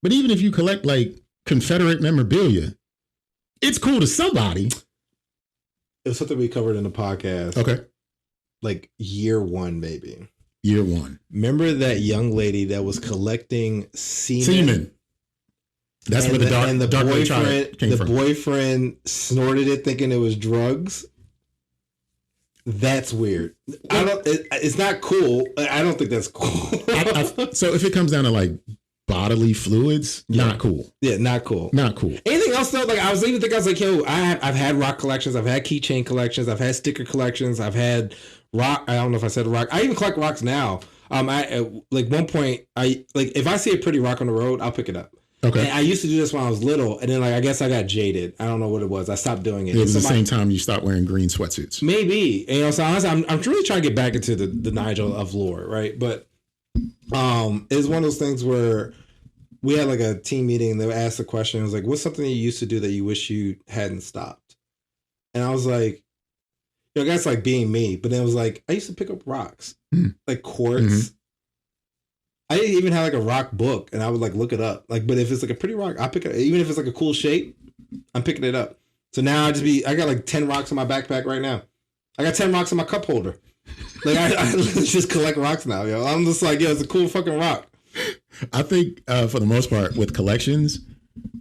Speaker 3: But even if you collect like Confederate memorabilia, it's cool to somebody.
Speaker 2: It was something we covered in the podcast.
Speaker 3: Okay.
Speaker 2: Like year one, maybe.
Speaker 3: Year one.
Speaker 2: Remember that young lady that was collecting semen?
Speaker 3: That's where the
Speaker 2: boyfriend snorted it thinking it was drugs. That's weird. It's not cool. I don't think that's cool.
Speaker 3: So if it comes down to like bodily fluids, not cool.
Speaker 2: Yeah, not cool.
Speaker 3: Not cool.
Speaker 2: Anything else though? Like I was like, yo, I've had rock collections. I've had keychain collections. I've had sticker collections. I've had rock. I don't know if I said rock. I even collect rocks now. I like one point. I like if I see a pretty rock on the road, I'll pick it up.
Speaker 3: Okay.
Speaker 2: And I used to do this when I was little, and then like I guess I got jaded. I don't know what it was. I stopped doing it.
Speaker 3: It was the same time you stopped wearing green sweatsuits.
Speaker 2: Maybe. And, you know, so honestly, I'm really trying to get back into the Nygel of lore, right? But it's one of those things where we had like a team meeting and they asked the question. It was like, what's something you used to do that you wish you hadn't stopped? And I was like, you know, that's like being me. But then it was like, I used to pick up rocks, like quartz. Mm-hmm. I didn't even have like a rock book, and I would like look it up. Like, but if it's like a pretty rock, I pick it. Even if it's like a cool shape, I'm picking it up. So now I got like 10 rocks in my backpack right now. I got 10 rocks in my cup holder. Like I just collect rocks now, yo. I'm just like, yo, it's a cool fucking rock.
Speaker 3: I think for the most part with collections,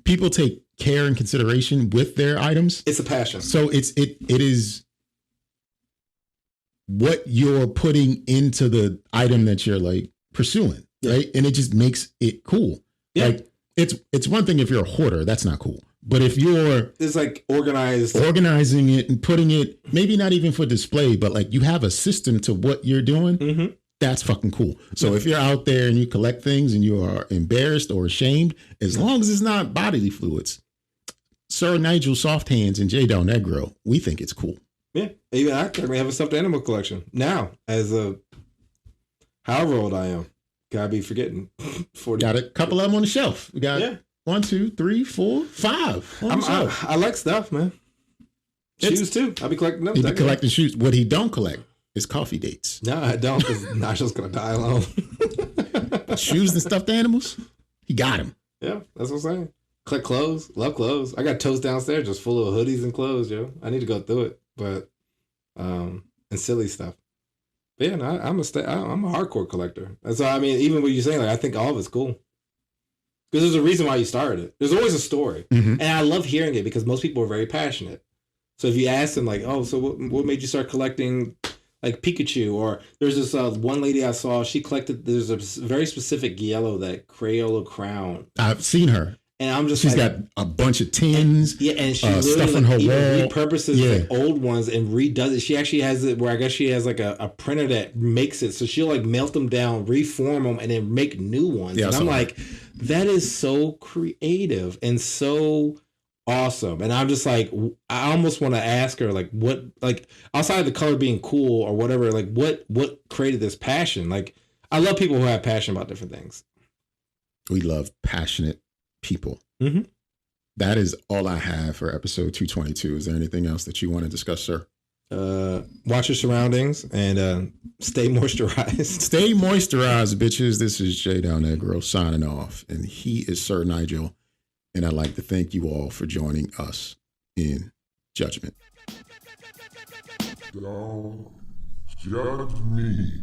Speaker 3: people take care and consideration with their items.
Speaker 2: It's a passion.
Speaker 3: So it is what you're putting into the item that you're like pursuing. Yeah. Right. And it just makes it cool. Yeah. Like it's one thing if you're a hoarder, that's not cool. But if you're
Speaker 2: it's like
Speaker 3: organizing it and putting it, maybe not even for display, but like you have a system to what you're doing, that's fucking cool. So if you're out there and you collect things and you are embarrassed or ashamed, as long as it's not bodily fluids, Sir Nygel Soft Hands and J. Delnegro, we think it's cool.
Speaker 2: Yeah. Even I currently have a stuffed animal collection now as however old I am. Gotta be forgetting. 40.
Speaker 3: Got a couple of them on the shelf. We got 1, 2, 3, 4, 5.
Speaker 2: I like stuff, man. Shoes too. I'll be collecting them.
Speaker 3: He'll be collecting shoes. What he don't collect is coffee dates.
Speaker 2: No, I don't. Because Nigel's gonna die alone.
Speaker 3: Shoes and stuffed animals. He got him.
Speaker 2: Yeah, that's what I'm saying. Collect clothes. Love clothes. I got totes downstairs just full of hoodies and clothes, yo. I need to go through it, but and silly stuff. But yeah, no, I'm a hardcore collector. And so, I mean, even what you're saying, like, I think all of it's cool. Because there's a reason why you started it. There's always a story. And I love hearing it because most people are very passionate. So if you ask them, like, oh, so what made you start collecting, like Pikachu. Or there's this one lady I saw. She collected. There's a very specific yellow, that Crayola crown.
Speaker 3: I've seen her.
Speaker 2: And I'm just
Speaker 3: she's got a bunch of tins.
Speaker 2: And she
Speaker 3: stuff
Speaker 2: literally
Speaker 3: on her wall.
Speaker 2: Repurposes the old ones and redoes it. She actually has it where I guess she has like a printer that makes it. So she'll like melt them down, reform them, and then make new ones. Yeah, and I'm like, that is so creative and so awesome. And I'm just like, I almost want to ask her, like, what, like, outside of the color being cool or whatever, like, what created this passion? Like, I love people who have passion about different things.
Speaker 3: We love passionate people.
Speaker 2: Mm-hmm.
Speaker 3: That is all I have for episode 222. Is there anything else that you want to discuss, sir?
Speaker 2: Watch your surroundings and stay moisturized.
Speaker 3: Stay moisturized, bitches. This is Jay Delnegro signing off, and he is Sir Nygel. And I'd like to thank you all for joining us in Judgment.
Speaker 1: Don't judge me.